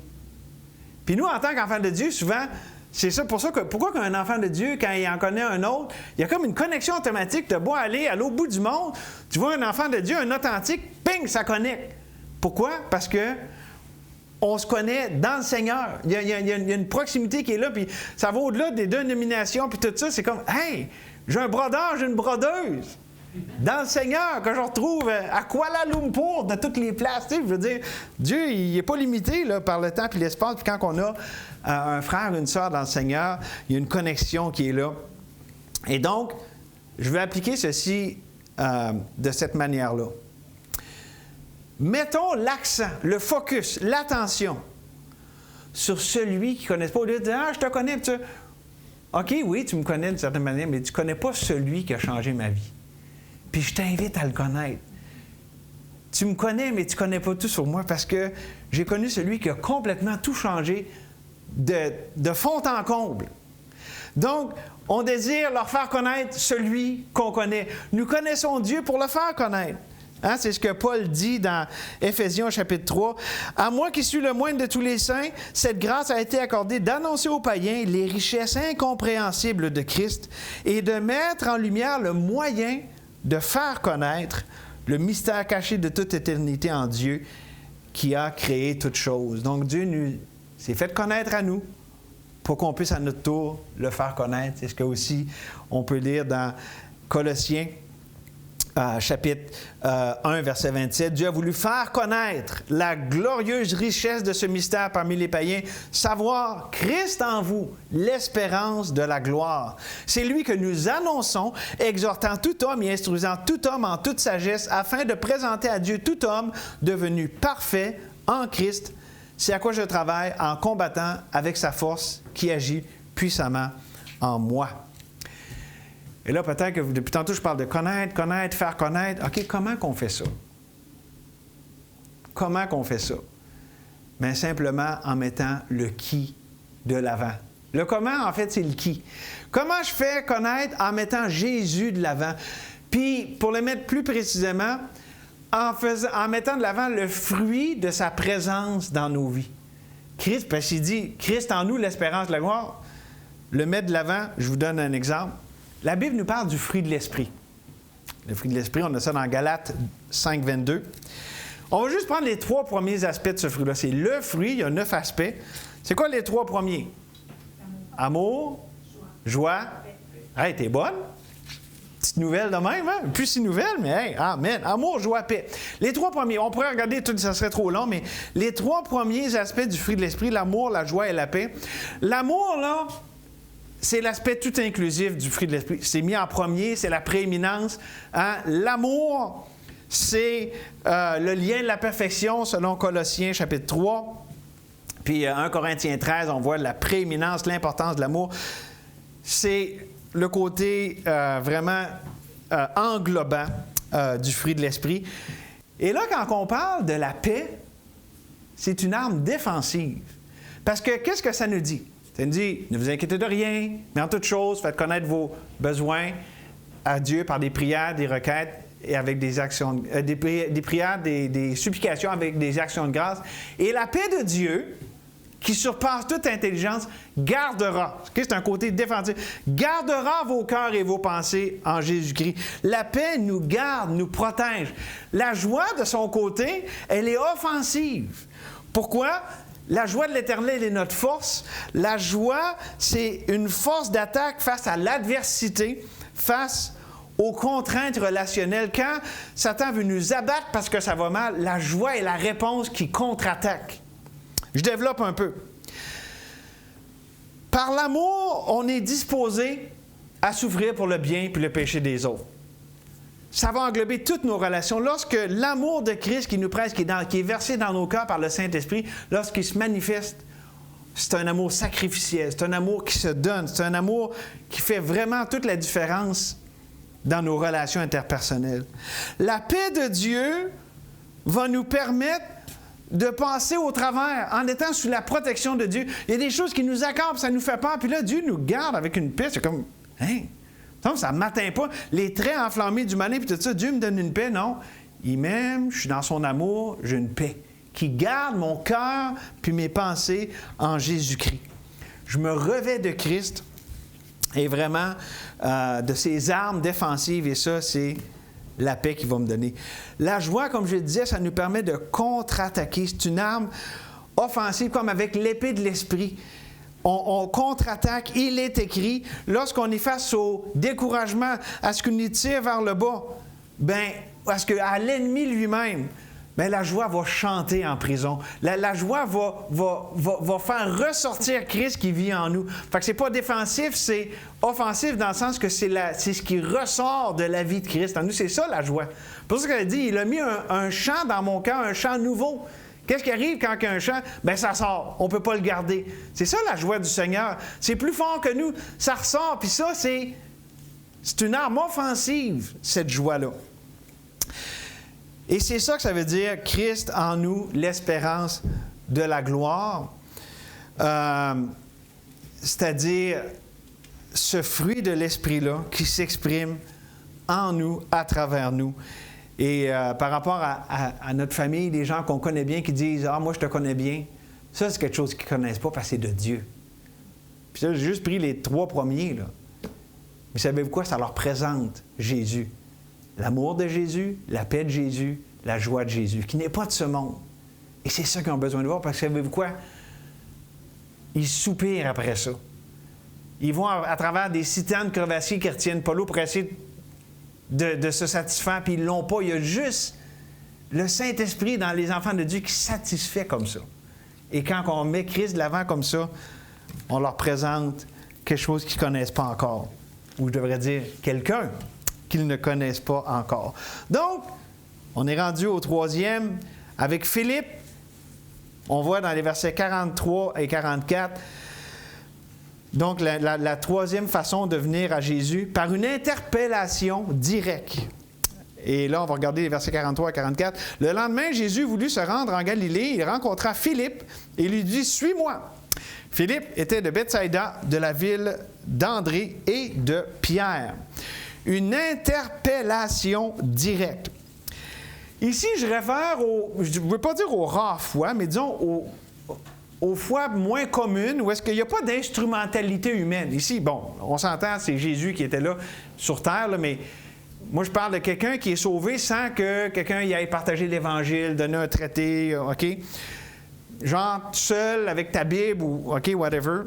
Puis nous, en tant qu'enfants de Dieu, souvent, c'est ça pour ça que pourquoi qu'un enfant de Dieu, quand il en connaît un autre, il y a comme une connexion automatique. Tu as beau aller à l'autre bout du monde, tu vois un enfant de Dieu, un authentique, ping, ça connecte. Pourquoi? Parce que on se connaît dans le Seigneur. Il y a une proximité qui est là, puis ça va au-delà des dénominations, puis tout ça, c'est comme, hey, j'ai un brodeur, j'ai une brodeuse. Dans le Seigneur, que je retrouve à Kuala Lumpur, de toutes les places. Tu sais, je veux dire, Dieu, il n'est pas limité là, par le temps et l'espace. Puis quand on a un frère, une sœur dans le Seigneur, il y a une connexion qui est là. Et donc, je vais appliquer ceci de cette manière-là. Mettons l'accent, le focus, l'attention sur celui qui ne connaît pas. Au lieu de dire « Ah, je te connais. » OK, oui, tu me connais d'une certaine manière, mais tu ne connais pas celui qui a changé ma vie. Puis je t'invite à le connaître. Tu me connais, mais tu ne connais pas tout sur moi parce que j'ai connu celui qui a complètement tout changé de fond en comble. Donc, on désire leur faire connaître celui qu'on connaît. Nous connaissons Dieu pour le faire connaître. Hein, c'est ce que Paul dit dans Éphésiens chapitre 3. « À moi qui suis le moindre de tous les saints, cette grâce a été accordée d'annoncer aux païens les richesses incompréhensibles de Christ et de mettre en lumière le moyen de faire connaître le mystère caché de toute éternité en Dieu qui a créé toutes choses. » Donc Dieu nous s'est fait connaître à nous pour qu'on puisse à notre tour le faire connaître. C'est ce que aussi on peut lire dans Colossiens chapitre 1, verset 27. Dieu a voulu faire connaître la glorieuse richesse de ce mystère parmi les païens, savoir Christ en vous, l'espérance de la gloire. C'est lui que nous annonçons, exhortant tout homme et instruisant tout homme en toute sagesse, afin de présenter à Dieu tout homme devenu parfait en Christ. C'est à quoi je travaille en combattant avec sa force qui agit puissamment en moi. Et là, peut-être que depuis tantôt, je parle de connaître, faire connaître. OK, comment qu'on fait ça? Comment qu'on fait ça? Bien, simplement en mettant le qui de l'avant. Le comment, en fait, c'est le qui. Comment je fais connaître en mettant Jésus de l'avant? Puis, pour le mettre plus précisément, en mettant de l'avant le fruit de sa présence dans nos vies. Christ, parce qu'il dit, Christ en nous, l'espérance de la gloire. Le mettre de l'avant, je vous donne un exemple. La Bible nous parle du fruit de l'Esprit. Le fruit de l'Esprit, on a ça dans Galates 5, 22. On va juste prendre les 3 premiers aspects de ce fruit-là. C'est le fruit, il y a 9 aspects. C'est quoi les 3 premiers? Amour, joie. Hey, t'es bonne? Petite nouvelle de même, hein? Plus si nouvelle, mais hey, amen. Amour, joie, paix. Les 3 premiers, on pourrait regarder tout, ça serait trop long, mais les 3 premiers aspects du fruit de l'esprit, l'amour, la joie et la paix. L'amour, là, c'est l'aspect tout inclusif du fruit de l'esprit. C'est mis en premier, c'est la prééminence. Hein? L'amour, c'est le lien de la perfection, selon Colossiens chapitre 3. Puis 1 Corinthiens 13, on voit la prééminence, l'importance de l'amour. C'est le côté vraiment englobant du fruit de l'esprit. Et là, quand on parle de la paix, c'est une arme défensive. Parce que qu'est-ce que ça nous dit? Ça nous dit, ne vous inquiétez de rien, mais en toute chose, faites connaître vos besoins à Dieu par des prières, des requêtes et avec des actions, des prières, des supplications avec des actions de grâce. Et la paix de Dieu, qui surpasse toute intelligence, gardera, c'est un côté défensif, gardera vos cœurs et vos pensées en Jésus-Christ. La paix nous garde, nous protège. La joie, de son côté, elle est offensive. Pourquoi? La joie de l'Éternel est notre force. La joie, c'est une force d'attaque face à l'adversité, face aux contraintes relationnelles. Quand Satan veut nous abattre parce que ça va mal, la joie est la réponse qui contre-attaque. Je développe un peu. Par l'amour, on est disposé à souffrir pour le bien puis le péché des autres. Ça va englober toutes nos relations. Lorsque l'amour de Christ qui nous presse, qui est versé dans nos cœurs par le Saint-Esprit, lorsqu'il se manifeste, c'est un amour sacrificiel, c'est un amour qui se donne, c'est un amour qui fait vraiment toute la différence dans nos relations interpersonnelles. La paix de Dieu va nous permettre de passer au travers en étant sous la protection de Dieu. Il y a des choses qui nous accablent, ça nous fait peur, puis là, Dieu nous garde avec une paix. C'est comme, hein? Ça ne m'atteint pas. Les traits enflammés du malin, puis tout ça, Dieu me donne une paix. Non, il m'aime, je suis dans son amour, j'ai une paix qui garde mon cœur puis mes pensées en Jésus-Christ. Je me revêts de Christ et vraiment de ses armes défensives, et ça, c'est la paix qu'il va me donner. La joie, comme je le disais, ça nous permet de contre-attaquer. C'est une arme offensive, comme avec l'épée de l'esprit. On contre-attaque. Il est écrit, lorsqu'on est face au découragement, à ce qu'on nous tire vers le bas, bien, à l'ennemi lui-même, bien, la joie va chanter en prison. La joie va faire ressortir Christ qui vit en nous. Fait que c'est pas défensif, c'est offensif dans le sens que c'est ce qui ressort de la vie de Christ en nous. C'est ça la joie. C'est pour ça qu'elle dit, il a mis un chant dans mon cœur, un chant nouveau. Qu'est-ce qui arrive quand il y a un chant? Bien, ça sort. On ne peut pas le garder. C'est ça la joie du Seigneur. C'est plus fort que nous. Ça ressort. Puis ça, c'est une arme offensive, cette joie-là. Et c'est ça que ça veut dire, Christ en nous, l'espérance de la gloire. C'est-à-dire ce fruit de l'esprit-là qui s'exprime en nous, à travers nous. Et par rapport à notre famille, des gens qu'on connaît bien qui disent « Ah, moi, je te connais bien », ça, c'est quelque chose qu'ils ne connaissent pas parce que c'est de Dieu. Puis ça, j'ai juste pris les 3 premiers, là. Mais savez-vous quoi? Ça leur présente Jésus. L'amour de Jésus, la paix de Jésus, la joie de Jésus, qui n'est pas de ce monde. Et c'est ça qu'ils ont besoin de voir, parce que savez-vous quoi? Ils soupirent après ça. Ils vont à travers des citernes crevassées qui ne retiennent pas l'eau pour essayer de se satisfaire, puis ils ne l'ont pas. Il y a juste le Saint-Esprit dans les enfants de Dieu qui satisfait comme ça. Et quand on met Christ de l'avant comme ça, on leur présente quelque chose qu'ils ne connaissent pas encore. Ou je devrais dire, quelqu'un qu'ils ne connaissent pas encore. Donc, on est rendu au 3e avec Philippe. On voit dans les versets 43 et 44, donc la 3e façon de venir à Jésus, par une interpellation directe. Et là, on va regarder les versets 43 à 44. Le lendemain, Jésus voulut se rendre en Galilée. Il rencontra Philippe et lui dit « Suis-moi ». Philippe était de Bethsaïda, de la ville d'André et de Pierre. Une interpellation directe. Ici, je réfère je ne veux pas dire aux rares fois, mais disons aux fois moins communes, où est-ce qu'il n'y a pas d'instrumentalité humaine. Ici, bon, on s'entend, c'est Jésus qui était là sur terre, là, mais moi, je parle de quelqu'un qui est sauvé sans que quelqu'un y aille partager l'Évangile, donner un traité, OK? Genre, tout seul, avec ta Bible, ou OK, whatever.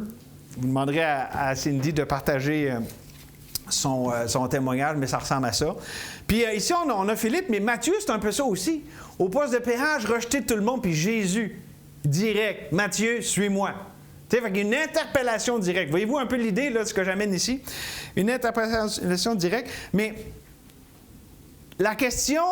Vous demanderez à Cindy de partager son témoignage, mais ça ressemble à ça. Puis ici, on a Philippe, mais Matthieu, c'est un peu ça aussi. Au poste de péage, rejeté de tout le monde, puis Jésus, direct. Matthieu, suis-moi. Tu sais, il y a une interpellation directe. Voyez-vous un peu l'idée là, de ce que j'amène ici? Une interpellation directe. Mais la question,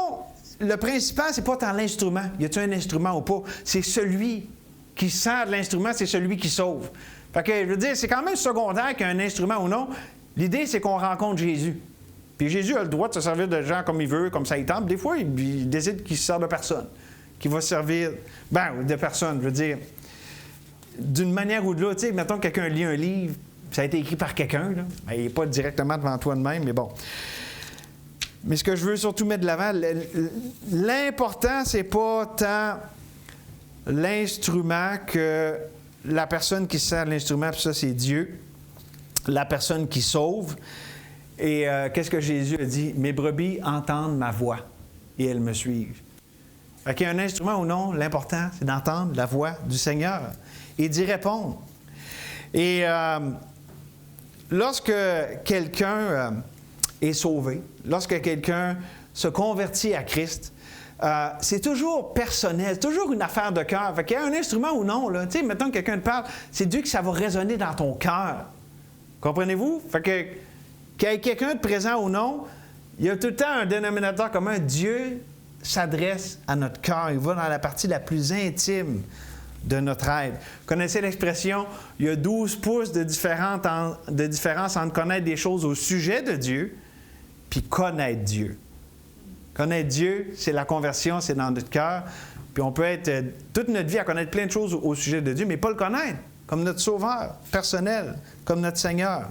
le principal, c'est pas tant l'instrument. Y a-t-il un instrument ou pas? C'est celui qui sert de l'instrument, c'est celui qui sauve. Fait que, je veux dire, c'est quand même secondaire qu'il y a un instrument ou non. L'idée, c'est qu'on rencontre Jésus. Puis Jésus a le droit de se servir de gens comme il veut, comme ça il tente. Des fois, il décide qu'il se sert de personne, qu'il va servir, de personne, je veux dire, d'une manière ou de l'autre. Tu sais, mettons que quelqu'un lit un livre, ça a été écrit par quelqu'un, là. Ben, il n'est pas directement devant toi de même, mais bon. Mais ce que je veux surtout mettre de l'avant, l'important, c'est pas tant l'instrument que la personne qui sert de l'instrument, puis ça, c'est Dieu, la personne qui sauve. Et qu'est-ce que Jésus a dit? « Mes brebis entendent ma voix et elles me suivent. » Fait qu'il y a un instrument ou non, l'important, c'est d'entendre la voix du Seigneur et d'y répondre. Et lorsque quelqu'un est sauvé, lorsque quelqu'un se convertit à Christ, c'est toujours personnel, toujours une affaire de cœur. Fait qu'il y a un instrument ou non, là. Tu sais, mettons que quelqu'un te parle, c'est Dieu que ça va résonner dans ton cœur. Comprenez-vous? Fait que qu'il y ait quelqu'un de présent ou non, il y a tout le temps un dénominateur commun. Dieu s'adresse à notre cœur. Il va dans la partie la plus intime de notre être. Vous connaissez l'expression, il y a 12 pouces de différence entre connaître des choses au sujet de Dieu puis connaître Dieu. Connaître Dieu, c'est la conversion, c'est dans notre cœur. Puis on peut être toute notre vie à connaître plein de choses au sujet de Dieu, mais pas le connaître comme notre sauveur personnel, comme notre Seigneur.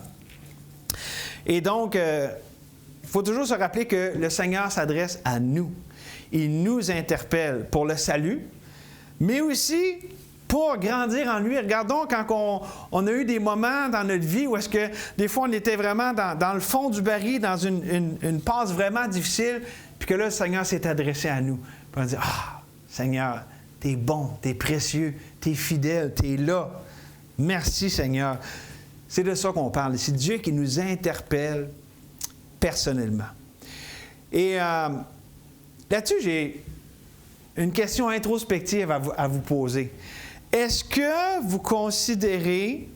Et donc, il faut toujours se rappeler que le Seigneur s'adresse à nous. Il nous interpelle pour le salut, mais aussi pour grandir en lui. Regardons quand on a eu des moments dans notre vie où est-ce que des fois on était vraiment dans le fond du baril, dans une passe vraiment difficile, puis que là, le Seigneur s'est adressé à nous. Puis on dit, « Ah, Seigneur, t'es bon, t'es précieux, t'es fidèle, t'es là. Merci, Seigneur. » C'est de ça qu'on parle. C'est Dieu qui nous interpelle personnellement. Et là-dessus, j'ai une question introspective à vous poser. Est-ce que vous considérez,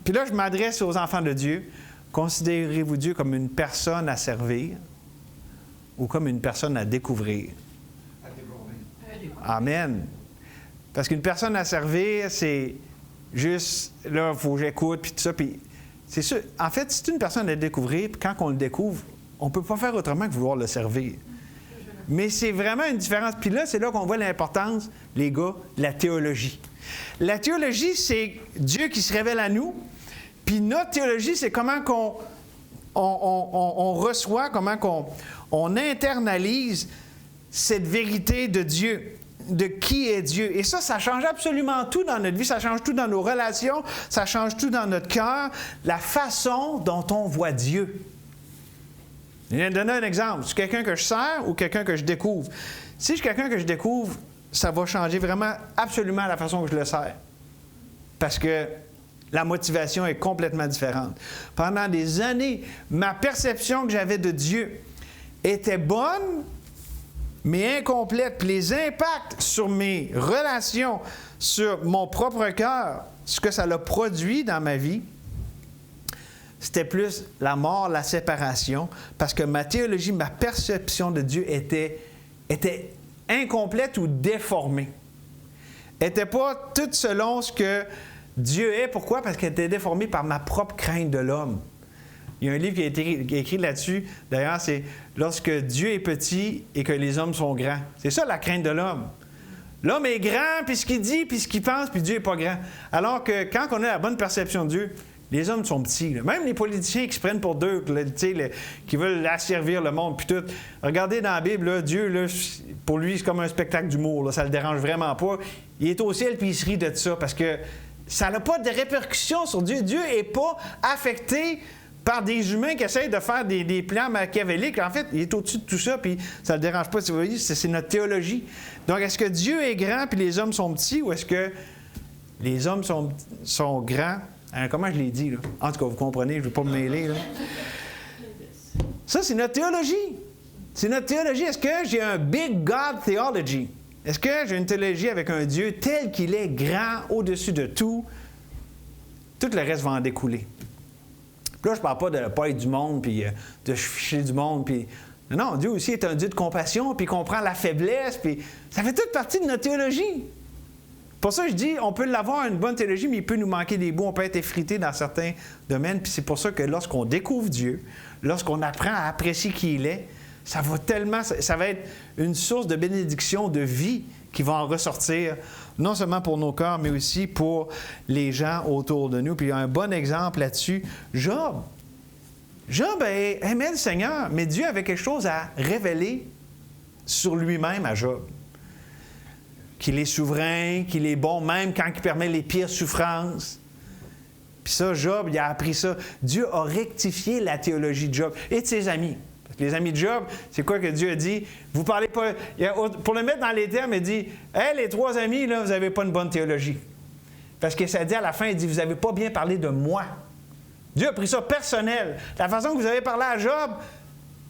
puis là je m'adresse aux enfants de Dieu, considérez-vous Dieu comme une personne à servir ou comme une personne à découvrir? À découvrir. Amen. Parce qu'une personne à servir, c'est juste, là, il faut que j'écoute, puis tout ça, puis c'est sûr. En fait, c'est une personne à découvrir, puis quand on le découvre, on ne peut pas faire autrement que vouloir le servir. Mais c'est vraiment une différence. Puis là, c'est là qu'on voit l'importance, les gars, de la théologie. La théologie, c'est Dieu qui se révèle à nous, puis notre théologie, c'est comment on reçoit, comment on internalise cette vérité de Dieu. De qui est Dieu. Et ça change absolument tout dans notre vie, ça change tout dans nos relations, ça change tout dans notre cœur, la façon dont on voit Dieu. Je viens de donner un exemple. C'est quelqu'un que je sers ou quelqu'un que je découvre? Si c'est quelqu'un que je découvre, ça va changer vraiment absolument la façon que je le sers. Parce que la motivation est complètement différente. Pendant des années, ma perception que j'avais de Dieu était bonne, mais incomplète. Puis les impacts sur mes relations, sur mon propre cœur, ce que ça a produit dans ma vie, c'était plus la mort, la séparation, parce que ma théologie, ma perception de Dieu était incomplète ou déformée. Elle n'était pas toute selon ce que Dieu est. Pourquoi? Parce qu'elle était déformée par ma propre crainte de l'homme. Il y a un livre qui a été écrit là-dessus. D'ailleurs, c'est « Lorsque Dieu est petit et que les hommes sont grands ». C'est ça la crainte de l'homme. L'homme est grand, puis ce qu'il dit, puis ce qu'il pense, puis Dieu n'est pas grand. Alors que quand on a la bonne perception de Dieu, les hommes sont petits. Là. Même les politiciens qui se prennent pour Dieu, qui veulent asservir le monde, puis tout. Regardez dans la Bible, là, Dieu, là, pour lui, c'est comme un spectacle d'humour. Là, ça ne le dérange vraiment pas. Il est au ciel, puis il se rit de ça, parce que ça n'a pas de répercussions sur Dieu. Dieu n'est pas affecté par des humains qui essayent de faire des plans machiavéliques. En fait, il est au-dessus de tout ça, puis ça ne le dérange pas. Vous voyez, c'est notre théologie. Donc, est-ce que Dieu est grand, puis les hommes sont petits, ou est-ce que les hommes sont grands Comment je l'ai dit, là? En tout cas, vous comprenez, je ne veux pas me mêler, là. Ça, c'est notre théologie. C'est notre théologie. Est-ce que j'ai un big God theology? Est-ce que j'ai une théologie avec un Dieu tel qu'il est grand, au-dessus de tout? Tout le reste va en découler. Puis là, je ne parle pas de ne pas être du monde, puis de ficher du monde, puis... Non, Dieu aussi est un Dieu de compassion, puis il comprend la faiblesse, puis ça fait toute partie de notre théologie. Pour ça, je dis, on peut l'avoir une bonne théologie, mais il peut nous manquer des bouts, on peut être effrité dans certains domaines, puis c'est pour ça que lorsqu'on découvre Dieu, lorsqu'on apprend à apprécier qui il est, ça va être une source de bénédiction, de vie qui va en ressortir, non seulement pour nos corps, mais aussi pour les gens autour de nous. Puis il y a un bon exemple là-dessus, Job. Job aimait le Seigneur, mais Dieu avait quelque chose à révéler sur lui-même à Job. Qu'il est souverain, qu'il est bon, même quand il permet les pires souffrances. Puis ça, Job, il a appris ça. Dieu a rectifié la théologie de Job et de ses amis. Parce que les amis de Job, c'est quoi que Dieu a dit? Vous parlez pas... Pour le mettre dans les termes, il dit, « Hey, les trois amis, là, vous n'avez pas une bonne théologie. » Parce que ça dit à la fin, il dit, « Vous n'avez pas bien parlé de moi. » Dieu a pris ça personnel. La façon que vous avez parlé à Job,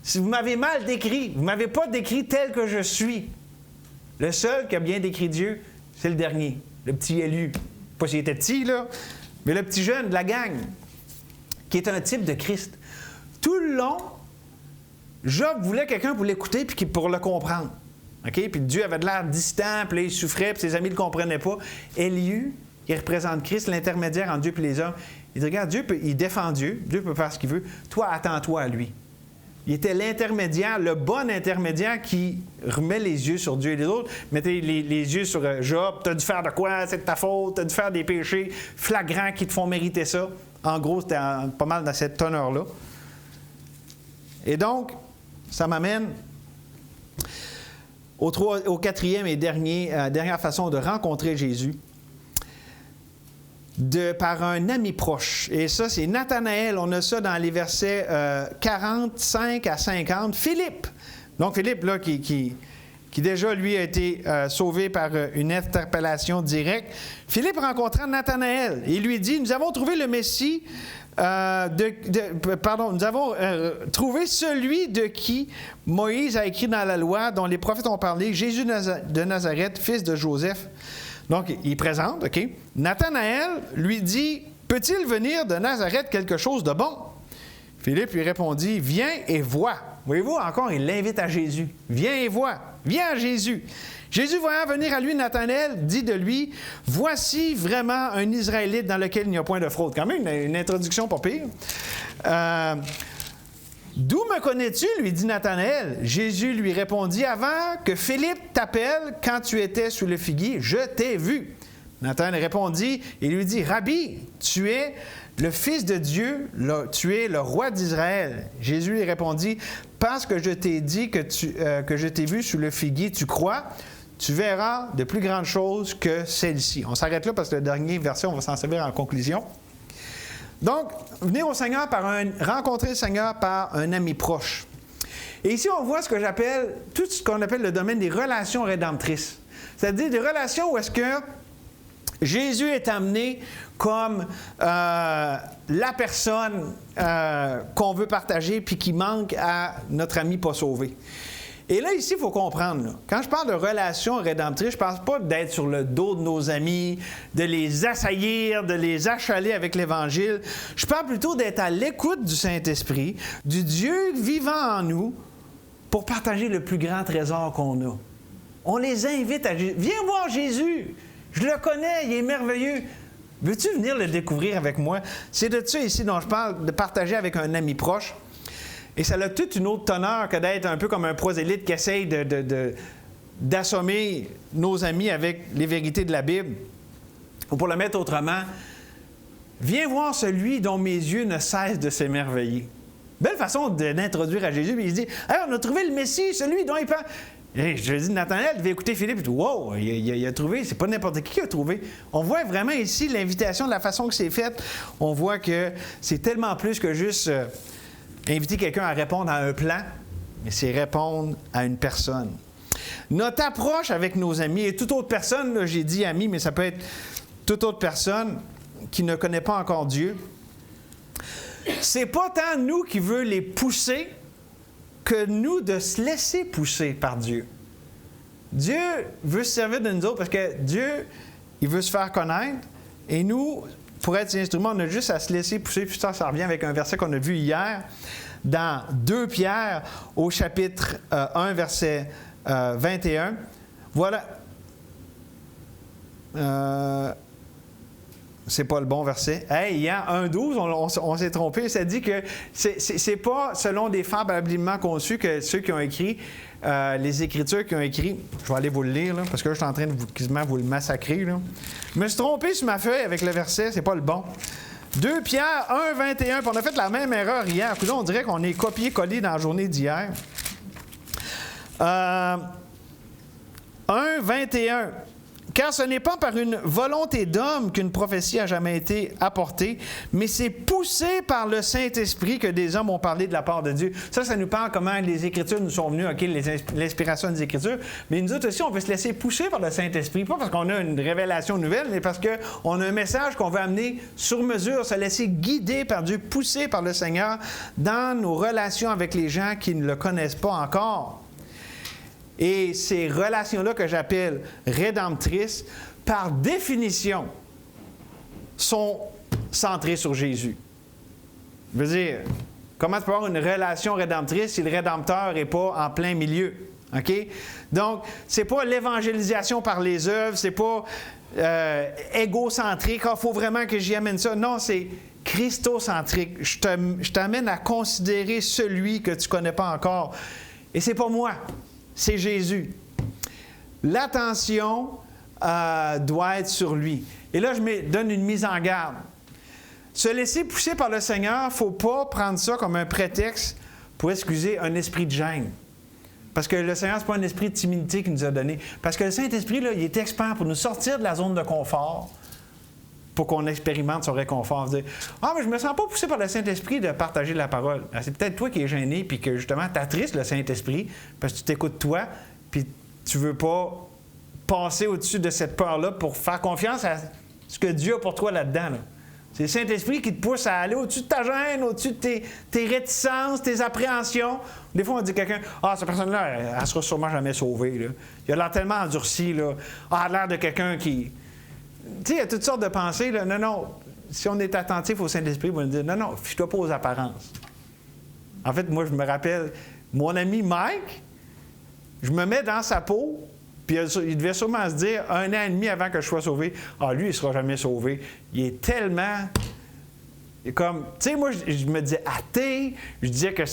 si vous m'avez mal décrit, vous ne m'avez pas décrit tel que je suis. Le seul qui a bien décrit Dieu, c'est le dernier, le petit élu. Pas s'il était petit, là, mais le petit jeune de la gang, qui est un type de Christ. Tout le long, Job voulait quelqu'un pour l'écouter puis pour le comprendre. OK? Puis Dieu avait de l'air distant, puis là, il souffrait, puis ses amis ne le comprenaient pas. Élieu, qui représente Christ, l'intermédiaire entre Dieu et les hommes, il dit, regarde, il défend Dieu, Dieu peut faire ce qu'il veut, toi, attends-toi à lui. Il était l'intermédiaire, le bon intermédiaire qui remet les yeux sur Dieu et les autres. Mettez les yeux sur Job, tu as dû faire de quoi, c'est de ta faute, tu as dû faire des péchés flagrants qui te font mériter ça. En gros, c'était pas mal dans cette teneur-là. Et donc, ça m'amène au quatrième et dernière façon de rencontrer Jésus. Par un ami proche. Et ça, c'est Nathanaël. On a ça dans les versets 45 à 50. Philippe. Donc, Philippe, là, qui déjà, lui, a été sauvé par une interpellation directe. Philippe rencontra Nathanaël. Il lui dit, nous avons trouvé le Messie, nous avons trouvé celui de qui Moïse a écrit dans la loi, dont les prophètes ont parlé, Jésus de Nazareth, fils de Joseph. Donc, il présente, OK? Nathanaël lui dit, « Peut-il venir de Nazareth quelque chose de bon? » Philippe lui répondit, « Viens et vois. » Voyez-vous, encore, il l'invite à Jésus. « Viens et vois. Viens à Jésus. » Jésus, voyant venir à lui, Nathanaël dit de lui, « Voici vraiment un Israélite dans lequel il n'y a point de fraude. » Quand même, une introduction pas pire. D'où me connais-tu? Lui dit Nathanaël. Jésus lui répondit, avant que Philippe t'appelle, quand tu étais sous le figuier, je t'ai vu. Nathanaël répondit et lui dit, Rabbi, tu es le Fils de Dieu, tu es le roi d'Israël. Jésus lui répondit, parce que je t'ai dit que je t'ai vu sous le figuier, tu crois? Tu verras de plus grandes choses que celles-ci. On s'arrête là parce que le dernier verset, on va s'en servir en conclusion. Donc, venir au Seigneur rencontrer le Seigneur par un ami proche. Et ici, on voit tout ce qu'on appelle le domaine des relations rédemptrices. C'est-à-dire des relations où est-ce que Jésus est amené comme la personne qu'on veut partager puis qui manque à notre ami pas sauvé. Et là, ici, il faut comprendre, là, quand je parle de relations rédemptrices, je ne parle pas d'être sur le dos de nos amis, de les assaillir, de les achaler avec l'Évangile. Je parle plutôt d'être à l'écoute du Saint-Esprit, du Dieu vivant en nous, pour partager le plus grand trésor qu'on a. On les invite à Jésus. Viens voir Jésus. Je le connais, il est merveilleux. Veux-tu venir le découvrir avec moi? C'est de ça ici dont je parle, de partager avec un ami proche. Et ça a toute une autre teneur que d'être un peu comme un prosélyte qui essaye d'assommer nos amis avec les vérités de la Bible. Ou pour le mettre autrement, viens voir celui dont mes yeux ne cessent de s'émerveiller. Belle façon d'introduire à Jésus. Puis il dit, hey, on a trouvé le Messie, celui dont il parle. Et je dis, Nathanaël, il va écouter Philippe. Il dit, wow, il a trouvé, c'est pas n'importe qui a trouvé. On voit vraiment ici l'invitation, de la façon que c'est fait. On voit que c'est tellement plus que juste inviter quelqu'un à répondre à un plan, mais c'est répondre à une personne. Notre approche avec nos amis et toute autre personne, là, j'ai dit amis, mais ça peut être toute autre personne, qui ne connaît pas encore Dieu, c'est pas tant nous qui veut les pousser que nous de se laisser pousser par Dieu. Dieu veut se servir de nous autres parce que Dieu, il veut se faire connaître et nous, pour être ses instruments, on a juste à se laisser pousser. Puis ça revient avec un verset qu'on a vu hier dans 2 Pierre au chapitre 1, verset 21. Voilà. C'est pas le bon verset. Hey, il y a 1,12, on s'est trompé. Ça dit que c'est pas selon des fables habilement conçues que ceux qui ont écrit les Écritures qui ont écrit. Je vais aller vous le lire, là, parce que là, je suis en train de quasiment vous le massacrer. Là. Je me suis trompé sur ma feuille avec le verset, c'est pas le bon. 2 Pierre 1, 21, puis on a fait la même erreur hier. Puis là, on dirait qu'on est copié-collé dans la journée d'hier. 1, 21. Car ce n'est pas par une volonté d'homme qu'une prophétie a jamais été apportée, mais c'est poussé par le Saint-Esprit que des hommes ont parlé de la part de Dieu. Ça nous parle comment les Écritures nous sont venues, OK, l'inspiration des Écritures, mais nous autres aussi, on peut se laisser pousser par le Saint-Esprit, pas parce qu'on a une révélation nouvelle, mais parce qu'on a un message qu'on veut amener sur mesure, se laisser guider par Dieu, pousser par le Seigneur dans nos relations avec les gens qui ne le connaissent pas encore. Et ces relations-là que j'appelle rédemptrices, par définition, sont centrées sur Jésus. Je veux dire, comment tu peux avoir une relation rédemptrice si le Rédempteur n'est pas en plein milieu? OK? Donc, c'est pas l'évangélisation par les œuvres, c'est pas égocentrique, il faut vraiment que j'y amène ça. Non, c'est christocentrique. Je t'amène à considérer celui que tu ne connais pas encore. Et c'est pas moi. C'est Jésus. L'attention doit être sur lui. Et là, je me donne une mise en garde. Se laisser pousser par le Seigneur, il ne faut pas prendre ça comme un prétexte pour excuser un esprit de gêne. Parce que le Seigneur, ce n'est pas un esprit de timidité qu'il nous a donné. Parce que le Saint-Esprit, là, il est expert pour nous sortir de la zone de confort, pour qu'on expérimente son réconfort. Dire, ah, mais je ne me sens pas poussé par le Saint-Esprit de partager la parole. Alors, c'est peut-être toi qui es gêné, puis que justement, tu attristes le Saint-Esprit, parce que tu t'écoutes toi, puis tu ne veux pas passer au-dessus de cette peur-là pour faire confiance à ce que Dieu a pour toi là-dedans. Là. C'est le Saint-Esprit qui te pousse à aller au-dessus de ta gêne, au-dessus de tes réticences, tes appréhensions. Des fois, on dit à quelqu'un, « Ah, cette personne-là, elle ne sera sûrement jamais sauvée. Là. Il a l'air tellement endurci. Là. Ah, elle a l'air de quelqu'un qui... » Tu sais, il y a toutes sortes de pensées. Là. Non. Si on est attentif au Saint-Esprit, on va nous dire, non, fiche-toi pas aux apparences. En fait, moi, je me rappelle, mon ami Mike, je me mets dans sa peau, puis il devait sûrement se dire, 1 an et demi avant que je sois sauvé, ah, lui, il ne sera jamais sauvé. Il est tellement... Comme, tu sais, moi, je me disais athée, je disais que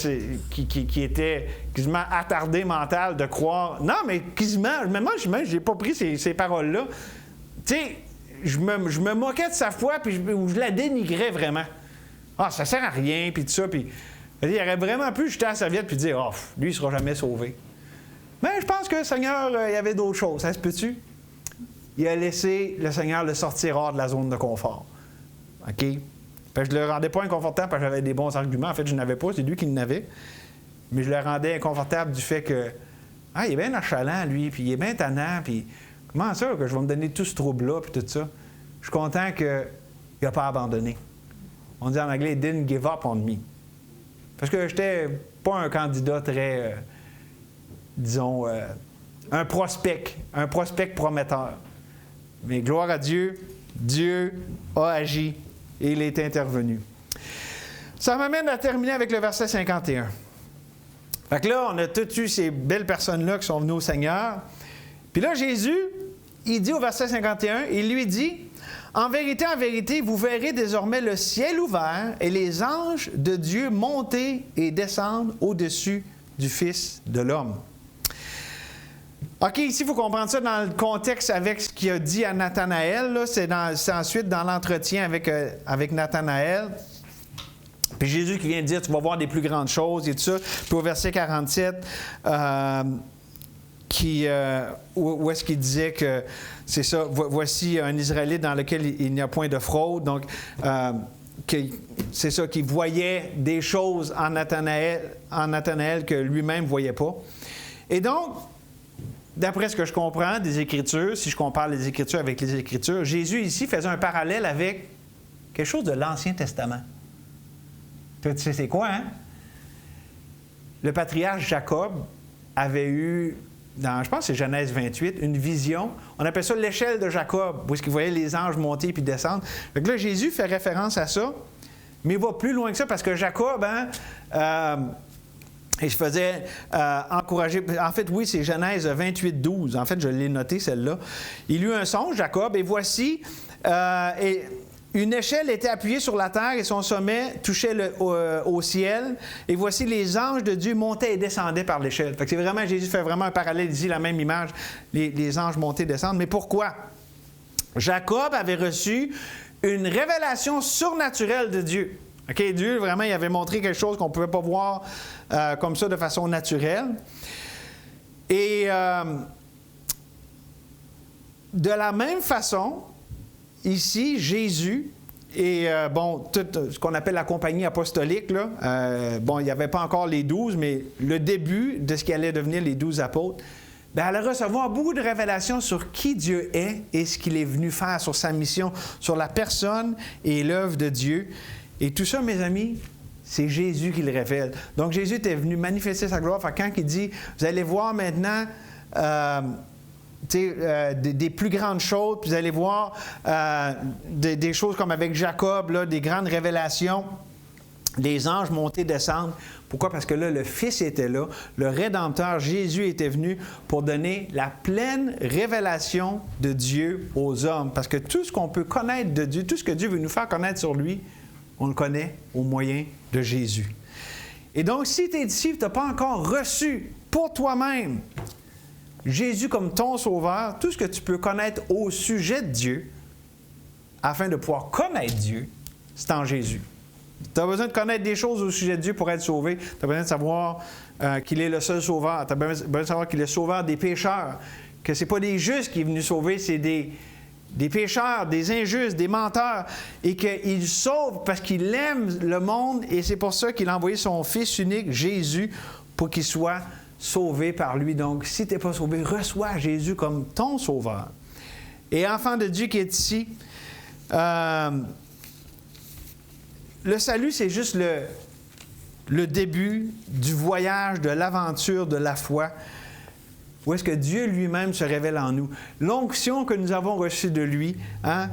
qu'il était quasiment attardé mental de croire. Non, mais quasiment, moi, je n'ai pas pris ces paroles-là. Tu sais, je me moquais de sa foi, puis je la dénigrais vraiment. Ah, ça sert à rien, puis tout ça. Puis, il aurait vraiment pu jeter la serviette puis dire, oh, lui, il ne sera jamais sauvé. Mais je pense que le Seigneur, il y avait d'autres choses. Ça se peut-tu? Il a laissé le Seigneur le sortir hors de la zone de confort. OK? Fait que je ne le rendais pas inconfortable parce que j'avais des bons arguments. En fait, je n'avais pas, c'est lui qui en avait. Mais je le rendais inconfortable du fait que, ah, il est bien achalant, lui, puis il est bien tannant, puis comment ça que je vais me donner tout ce trouble-là, puis tout ça? Je suis content qu'il n'a pas abandonné. On dit en anglais, « didn't give up on me ». Parce que je n'étais pas un candidat très, disons, un prospect prometteur. Mais gloire à Dieu, Dieu a agi et il est intervenu. Ça m'amène à terminer avec le verset 51. Fait que là, on a tous eu ces belles personnes-là qui sont venues au Seigneur. Puis là, Jésus, il dit au verset 51, il lui dit, « En vérité, vous verrez désormais le ciel ouvert et les anges de Dieu monter et descendre au-dessus du Fils de l'homme. » OK, ici, il faut comprendre ça dans le contexte avec ce qu'il a dit à Nathanaël. Là. C'est ensuite dans l'entretien avec Nathanaël. Puis Jésus qui vient de dire, tu vas voir des plus grandes choses et tout ça. Puis au verset 47, où est-ce qu'il disait que, c'est ça, voici un Israélite dans lequel il n'y a point de fraude. Donc, c'est ça, qu'il voyait des choses en Nathanaël que lui-même ne voyait pas. Et donc, d'après ce que je comprends des Écritures, si je compare les Écritures avec les Écritures, Jésus ici faisait un parallèle avec quelque chose de l'Ancien Testament. Tu sais c'est quoi, hein? Le patriarche Jacob avait eu, je pense que c'est Genèse 28, une vision. On appelle ça l'échelle de Jacob, où est-ce qu'il voyait les anges monter puis descendre. Donc là, Jésus fait référence à ça, mais il va plus loin que ça, parce que Jacob, et je faisais encourager. En fait, oui, c'est Genèse 28, 12. En fait, je l'ai noté, celle-là. Il eut un songe, Jacob, et voici, une échelle était appuyée sur la terre et son sommet touchait au ciel. Et voici, les anges de Dieu montaient et descendaient par l'échelle. Fait que c'est vraiment, Jésus fait vraiment un parallèle ici, la même image, les anges montaient et descendent. Mais pourquoi? Jacob avait reçu une révélation surnaturelle de Dieu. OK, Dieu, vraiment, il avait montré quelque chose qu'on ne pouvait pas voir comme ça de façon naturelle. Et de la même façon, ici, Jésus et, tout ce qu'on appelle la compagnie apostolique, là, il n'y avait pas encore les 12, mais le début de ce qui allait devenir les 12 apôtres, elle allait recevoir beaucoup de révélations sur qui Dieu est et ce qu'il est venu faire, sur sa mission, sur la personne et l'œuvre de Dieu. Et tout ça, mes amis, c'est Jésus qui le révèle. Donc, Jésus était venu manifester sa gloire. Fait quand il dit, vous allez voir maintenant des plus grandes choses, puis vous allez voir des choses comme avec Jacob, là, des grandes révélations, les anges monter, descendre. Pourquoi? Parce que là, le Fils était là, le Rédempteur, Jésus était venu pour donner la pleine révélation de Dieu aux hommes. Parce que tout ce qu'on peut connaître de Dieu, tout ce que Dieu veut nous faire connaître sur lui, on le connaît au moyen de Jésus. Et donc, si tu es ici et tu n'as pas encore reçu pour toi-même Jésus comme ton sauveur, tout ce que tu peux connaître au sujet de Dieu, afin de pouvoir connaître Dieu, c'est en Jésus. Tu as besoin de connaître des choses au sujet de Dieu pour être sauvé. Tu as besoin de savoir qu'il est le seul sauveur. Tu as besoin de savoir qu'il est sauveur des pécheurs, que ce n'est pas des justes qui est venu sauver, c'est des pécheurs, des injustes, des menteurs, et qu'il sauve parce qu'il aime le monde, et c'est pour ça qu'il a envoyé son Fils unique, Jésus, pour qu'il soit sauvé par lui. Donc, si tu n'es pas sauvé, reçois Jésus comme ton sauveur. Et enfant de Dieu qui est ici, le salut, c'est juste le début du voyage, de l'aventure, de la foi, où est-ce que Dieu lui-même se révèle en nous. L'onction que nous avons reçue de lui,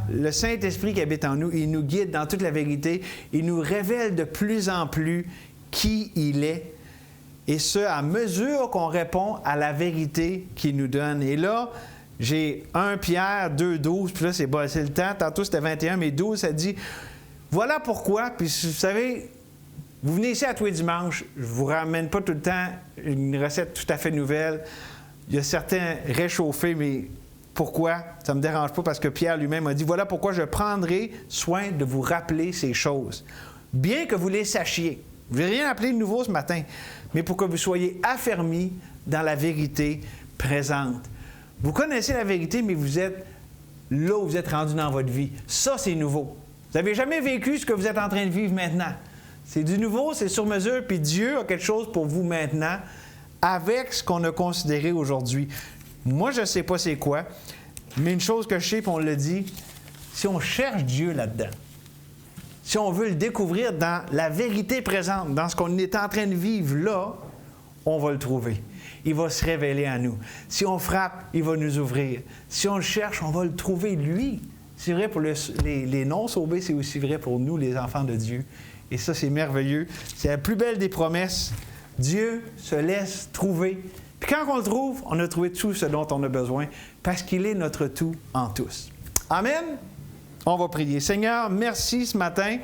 le Saint-Esprit qui habite en nous, il nous guide dans toute la vérité, il nous révèle de plus en plus qui il est, et ce, à mesure qu'on répond à la vérité qu'il nous donne. Et là, j'ai 1 Pierre 2, 12, puis là, c'est le temps, tantôt c'était 21, mais 12, ça dit, voilà pourquoi, puis vous savez, vous venez ici à tous les dimanches, je ne vous ramène pas tout le temps une recette tout à fait nouvelle. Il y a certains réchauffés, mais pourquoi? Ça ne me dérange pas parce que Pierre lui-même a dit, voilà pourquoi je prendrai soin de vous rappeler ces choses, bien que vous les sachiez. Je n'ai rien appelé de nouveau ce matin, mais pour que vous soyez affermis dans la vérité présente. Vous connaissez la vérité, mais vous êtes là où vous êtes rendu dans votre vie. Ça, c'est nouveau. Vous n'avez jamais vécu ce que vous êtes en train de vivre maintenant. C'est du nouveau, c'est sur mesure, puis Dieu a quelque chose pour vous maintenant, avec ce qu'on a considéré aujourd'hui. Moi, je ne sais pas c'est quoi, mais une chose que je sais, puis on le dit, si on cherche Dieu là-dedans, si on veut le découvrir dans la vérité présente, dans ce qu'on est en train de vivre là, on va le trouver. Il va se révéler à nous. Si on frappe, il va nous ouvrir. Si on le cherche, on va le trouver, lui. C'est vrai pour les non-sauvés, c'est aussi vrai pour nous, les enfants de Dieu. Et ça, c'est merveilleux. C'est la plus belle des promesses. Dieu se laisse trouver. Puis quand on le trouve, on a trouvé tout ce dont on a besoin, parce qu'il est notre tout en tous. Amen? On va prier. Seigneur, merci ce matin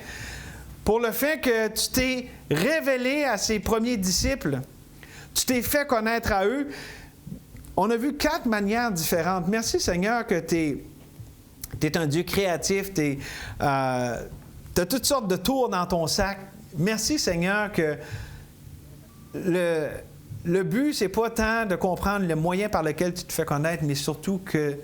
pour le fait que tu t'es révélé à ces premiers disciples. Tu t'es fait connaître à eux. On a vu 4 manières différentes. Merci Seigneur que tu es un Dieu créatif. Tu as toutes sortes de tours dans ton sac. Merci Seigneur que le but, c'est pas tant de comprendre le moyen par lequel tu te fais connaître, mais surtout que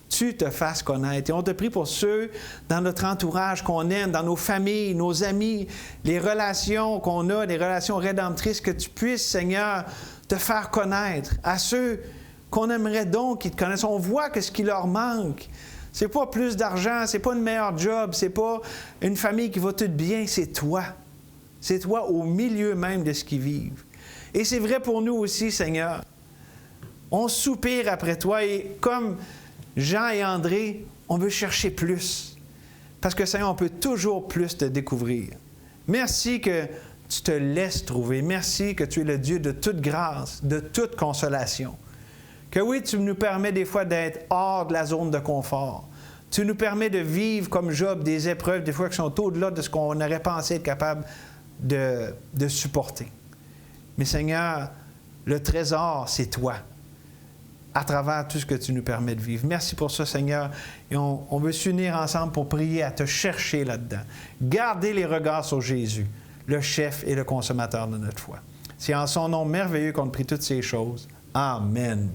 tu te fasses connaître. Et on te prie pour ceux dans notre entourage qu'on aime, dans nos familles, nos amis, les relations qu'on a, les relations rédemptrices, que tu puisses, Seigneur, te faire connaître à ceux qu'on aimerait donc qu'ils te connaissent. On voit que ce qui leur manque, C'est pas plus d'argent, c'est pas une meilleure job, c'est pas une famille qui va tout bien, c'est toi. C'est toi au milieu même de ce qu'ils vivent. Et c'est vrai pour nous aussi, Seigneur. On soupire après toi et comme Jean et André, on veut chercher plus. Parce que, Seigneur, on peut toujours plus te découvrir. Merci que tu te laisses trouver. Merci que tu es le Dieu de toute grâce, de toute consolation. Que oui, tu nous permets des fois d'être hors de la zone de confort. Tu nous permets de vivre comme Job des épreuves, des fois qui sont au-delà de ce qu'on aurait pensé être capable de supporter. Mais Seigneur, le trésor, c'est toi, à travers tout ce que tu nous permets de vivre. Merci pour ça, Seigneur. Et on veut s'unir ensemble pour prier à te chercher là-dedans. Garder les regards sur Jésus, le chef et le consommateur de notre foi. C'est en son nom merveilleux qu'on prie toutes ces choses. Amen.